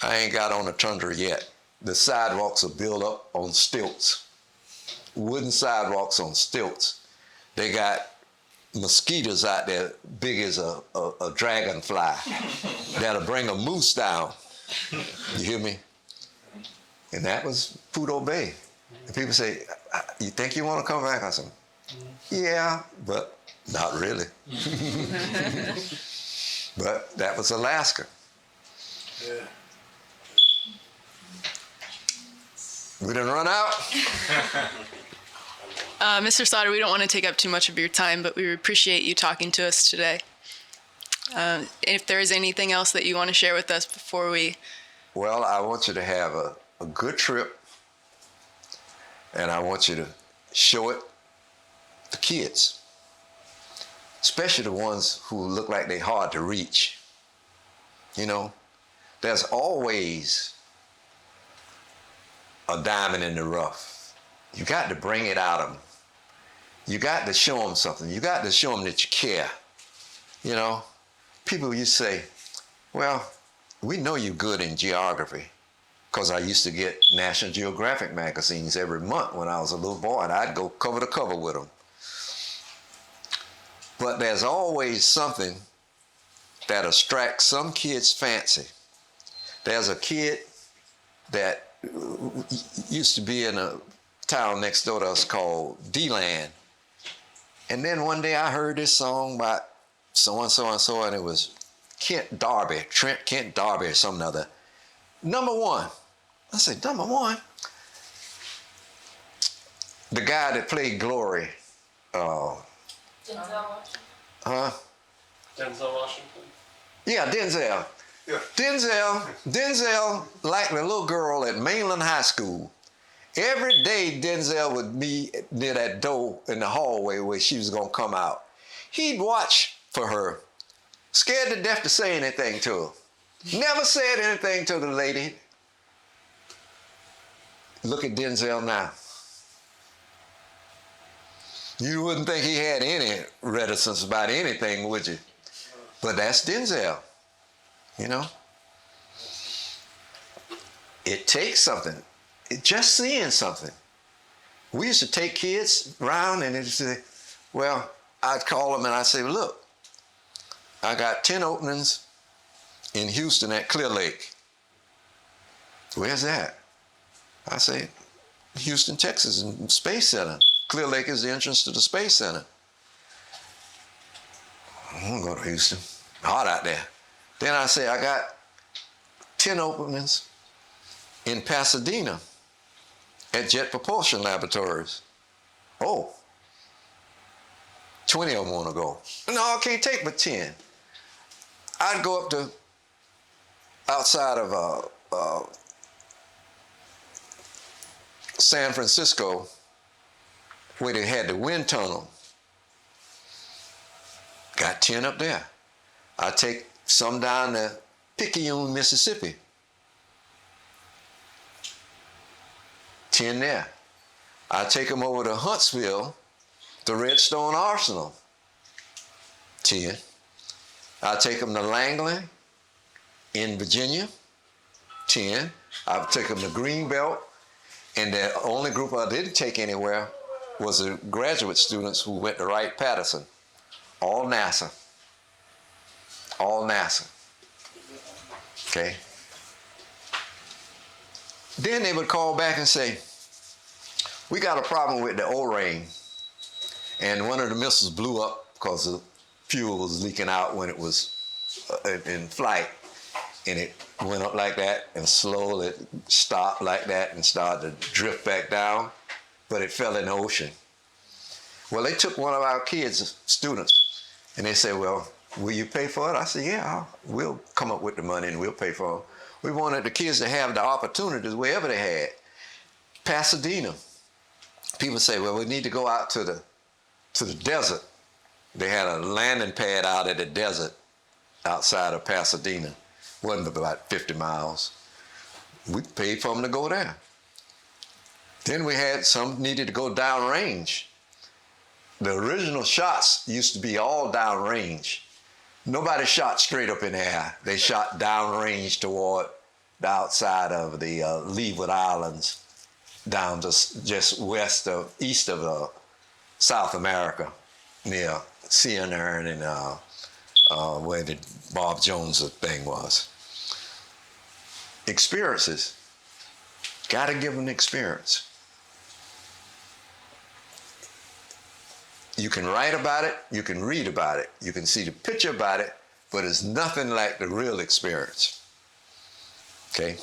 I ain't got on the tundra yet. The sidewalks are built up on stilts. Wooden sidewalks on stilts. They got mosquitoes out there big as a dragonfly that'll bring a moose down. You hear me? And that was Prudhoe Bay. And people say, you think you want to come back? I said, yeah, but not really. But that was Alaska. Yeah. We done run out? Mr. Slaughter, we don't want to take up too much of your time, but we appreciate you talking to us today. If there is anything else that you want to share with us before we well, I want you to have a good trip, and I want you to show it to kids, especially the ones who look like they're hard to reach. You know, there's always a diamond in the rough. You got to bring it out of them. You got to show them something. You got to show them that you care. You know, people used to say, well, we know you're good in geography, because I used to get National Geographic magazines every month when I was a little boy, and I'd go cover to cover with them. But there's always something that attracts some kid's fancy. There's a kid that used to be in a town next door to us called D-Land. And then one day I heard this song by so-and-so and so, and it was Trent Kent Darby or something other. Number one. I said, number one? The guy that played Glory. Denzel Washington. Huh? Denzel Washington. Yeah, Denzel. Yeah. Denzel, like the little girl at Mainland High School. Every day Denzel would be near that door in the hallway where she was going to come out. He'd watch for her, scared to death to say anything to her. Never said anything to the lady. Look at Denzel now. You wouldn't think he had any reticence about anything, would you? But that's Denzel, you know? It takes something. Just seeing something. We used to take kids around and they'd say, well, I'd call them and I'd say, look, I got 10 openings in Houston at Clear Lake. Where's that? I say, Houston, Texas, and Space Center. Clear Lake is the entrance to the Space Center. I don't go to Houston. Hot out there. Then I say, I got 10 openings in Pasadena at Jet Propulsion Laboratories. Oh, 20 of them want to go. No, I can't take but 10. I'd go up to outside of San Francisco, where they had the wind tunnel. Got 10 up there. I take some down to Picayune, Mississippi. 10 there. I take them over to Huntsville, the Redstone Arsenal. 10. I take them to Langley in Virginia. 10. I take them to Greenbelt. And the only group I didn't take anywhere was the graduate students who went to Wright-Patterson. All NASA. All NASA. Okay? Then they would call back and say, we got a problem with the O-ring. And one of the missiles blew up because the fuel was leaking out when it was in flight. And it went up like that and slowly stopped like that and started to drift back down, but it fell in the ocean. Well, they took one of our kids, students, and they said, well, will you pay for it? I said, yeah, we'll come up with the money and we'll pay for it. We wanted the kids to have the opportunities wherever they had. Pasadena. People say, well, we need to go out to the desert. They had a landing pad out at the desert outside of Pasadena. Wasn't about 50 miles. We paid for them to go there. Then we had some needed to go downrange. The original shots used to be all downrange. Nobody shot straight up in the air. They shot downrange toward the outside of the Leeward Islands, down to just east of South America, near Cianern and where the Bob Jones thing was. Experiences. Got to give them experience. You can write about it, you can read about it, you can see the picture about it, but it's nothing like the real experience. Okay?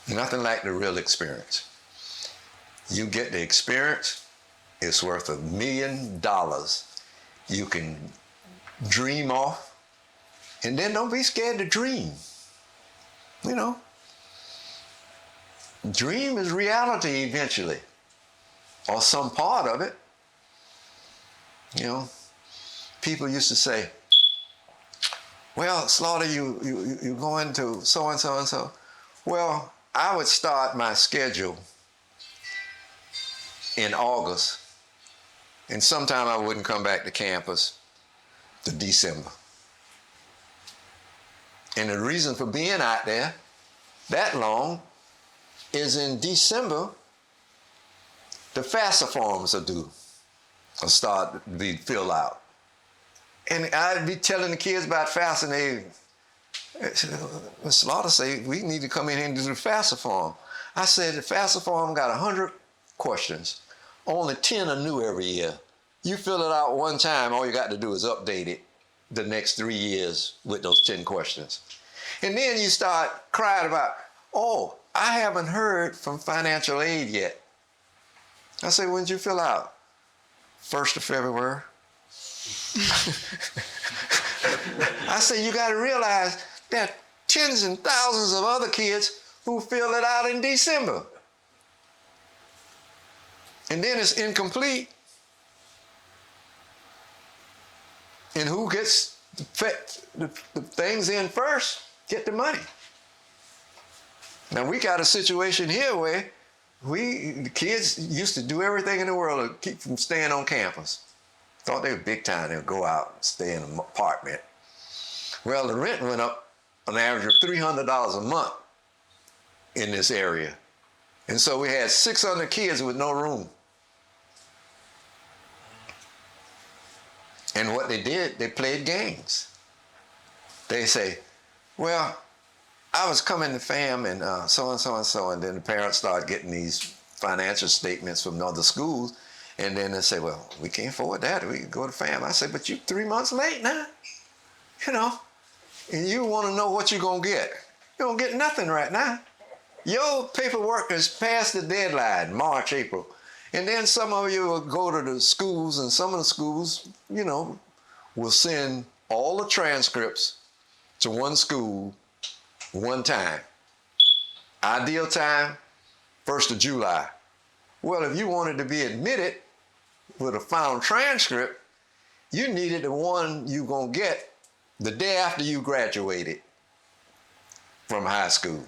Nothing like the real experience. You get the experience, it's worth $1 million. You can dream off And then don't be scared to dream. You know, dream is reality eventually, or some part of it. You know, people used to say, well, Slaughter, you going to so and so and so. Well, I would start my schedule in August, and sometime I wouldn't come back to campus to December. And the reason for being out there that long is in December, the FAFSA forms are due, or start to be filled out. And I'd be telling the kids about FAFSA, and Ms. Slaughter say, we need to come in here and do the FAFSA form. I said, the FAFSA form got 100 questions. Only 10 are new every year. You fill it out one time, all you got to do is update it the next 3 years with those 10 questions. And then you start crying about, oh, I haven't heard from financial aid yet. I say, when did you fill out? 1st of February. I say, you got to realize there are tens and thousands of other kids who fill it out in December. And then it's incomplete. And who gets the things in first, get the money. Now we got a situation here where the kids used to do everything in the world to keep from staying on campus. Thought they were big time, they would go out and stay in an apartment. Well, the rent went up an average of $300 a month in this area. And so we had 600 kids with no room. And what they did, they played games. They say, well, I was coming to FAM and so and so and so, and then the parents start getting these financial statements from other schools, and then they say, well, we can't afford that, we can go to FAM. I say, but you 3 months late now, you know, and you want to know what you're going to get. You don't get nothing right now. Your paperwork is past the deadline, March, April. And then some of you will go to the schools, and some of the schools, you know, will send all the transcripts to one school one time. Ideal time, 1st of July. Well, if you wanted to be admitted with a found transcript, you needed the one you're going to get the day after you graduated from high school.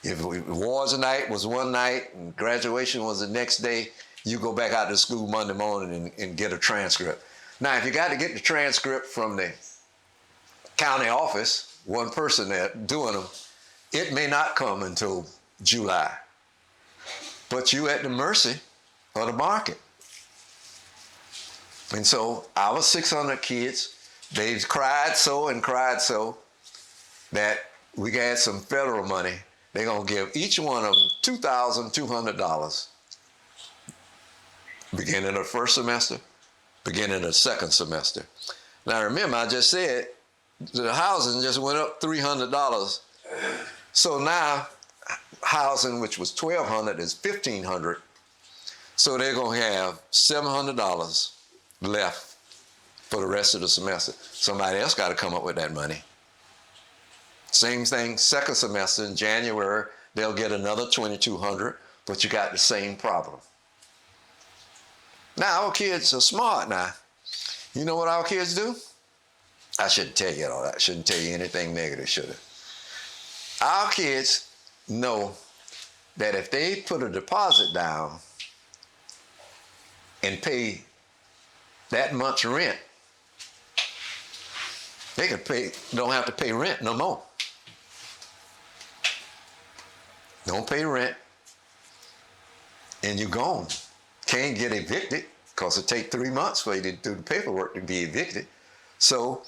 If awards night was one night and graduation was the next day, you go back out to school Monday morning and get a transcript. Now, if you got to get the transcript from the county office, one person there doing them, it may not come until July. But you at the mercy of the market. And so our 600 kids, they cried so and cried so that we got some federal money. They're going to give each one of them $2,200 beginning of the first semester, beginning of the second semester. Now remember, I just said the housing just went up $300. So now housing, which was $1,200, is $1,500. So they're going to have $700 left for the rest of the semester. Somebody else got to come up with that money. Same thing, second semester in January, they'll get another $2,200, but you got the same problem. Now, our kids are smart now. You know what our kids do? I shouldn't tell you all that. I shouldn't tell you anything negative, should I? Our kids know that if they put a deposit down and pay that much rent, they don't have to pay rent no more. Don't pay rent, and you're gone. Can't get evicted, because it takes 3 months for you to do the paperwork to be evicted. So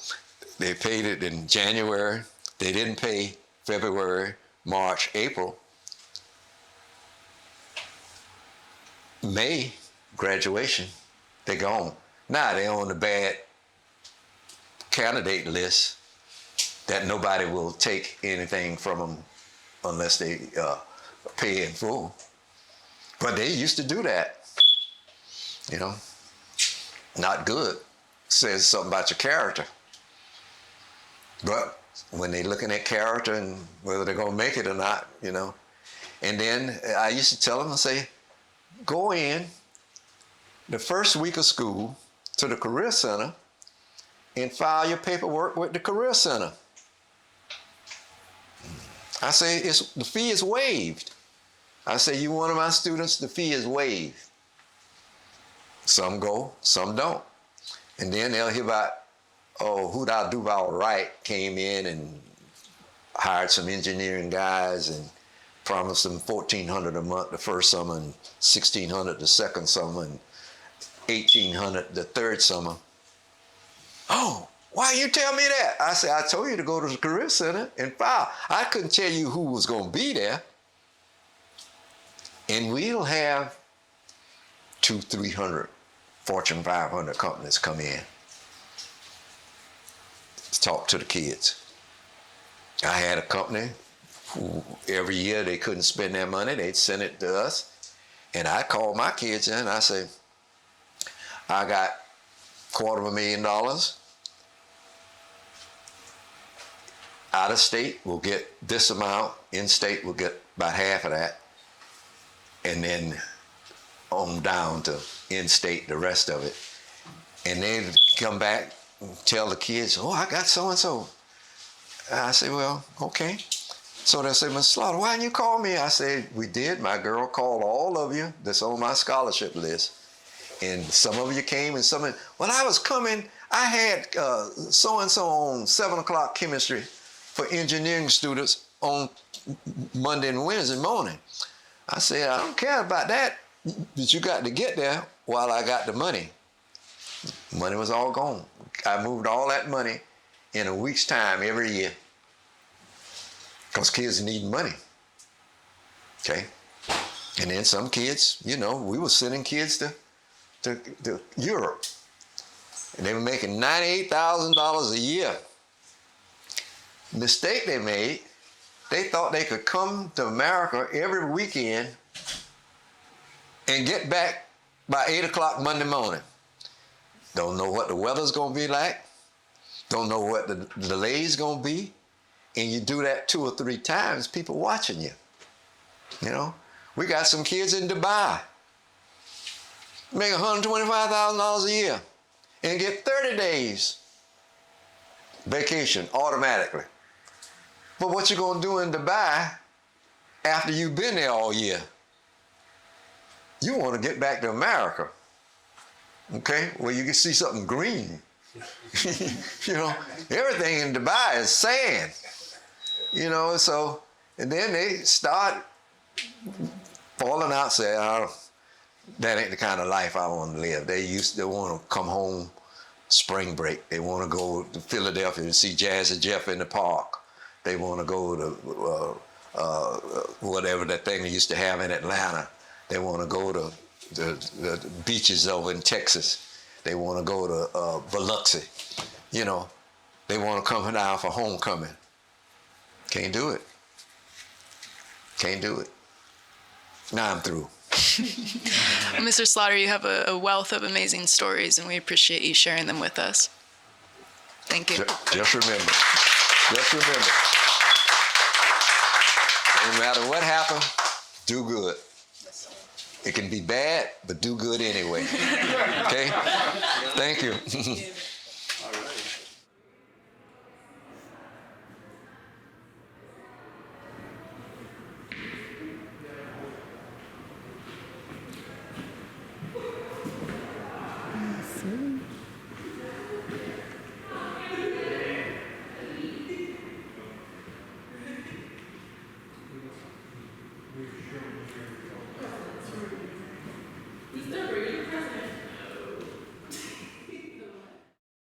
they paid it in January. They didn't pay February, March, April. May, graduation, they're gone. Now they're on the bad candidate list that nobody will take anything from them unless they pay in full. But they used to do that. You know, not good. Says something about your character. But when they're looking at character and whether they're going to make it or not, And then I used to tell them, I say, go in the first week of school to the Career Center and file your paperwork with the Career Center. I say, the fee is waived. I say, you one of my students, the fee is waived. Some go, some don't. And then they'll hear about, Rudolph Duval Wright came in and hired some engineering guys and promised them $1,400 a month the first summer and $1,600 the second summer and $1,800 the third summer. Oh, why you tell me that? I said, I told you to go to the Career Center and file. I couldn't tell you who was going to be there. And we'll have 200-300 Fortune 500 companies come in to talk to the kids. I had a company who every year they couldn't spend their money, they'd send it to us. And I called my kids in and I said, I got $250,000. Out of state, we'll get this amount. In state, we'll get about half of that. And then on down to in state, the rest of it. And they'd come back and tell the kids, I got so-and-so. I say, well, okay. So they'll say, Mr. Slaughter, why didn't you call me? I said, we did. My girl called all of you that's on my scholarship list. And some of you came and some of you, when I was coming, I had so-and-so on 7 o'clock chemistry for engineering students on Monday and Wednesday morning. I said, I don't care about that, but you got to get there while I got the money. Money was all gone. I moved all that money in a week's time every year because kids need money, okay? And then some kids, we were sending kids to Europe, and they were making $98,000 a year. Mistake they made, they thought they could come to America every weekend and get back by 8 o'clock Monday morning. Don't know what the weather's going to be like. Don't know what the delay's going to be. And you do that 2 or 3 times, people watching you. We got some kids in Dubai make $125,000 a year and get 30 days vacation automatically. But what you going to do in Dubai after you've been there all year? You want to get back to America, okay, where you can see something green. Everything in Dubai is sand, so, and then they start falling out, say, that ain't the kind of life I want to live. They want to come home spring break. They want to go to Philadelphia to see Jazzy Jeff in the park. They want to go to whatever that thing they used to have in Atlanta. They want to go to the beaches over in Texas. They want to go to Biloxi. They want to come down for homecoming. Can't do it. Can't do it. Now I'm through. Mr. Slaughter, you have a wealth of amazing stories, and we appreciate you sharing them with us. Thank you. Just remember. No matter what happens, do good. It can be bad, but do good anyway. Okay? Thank you.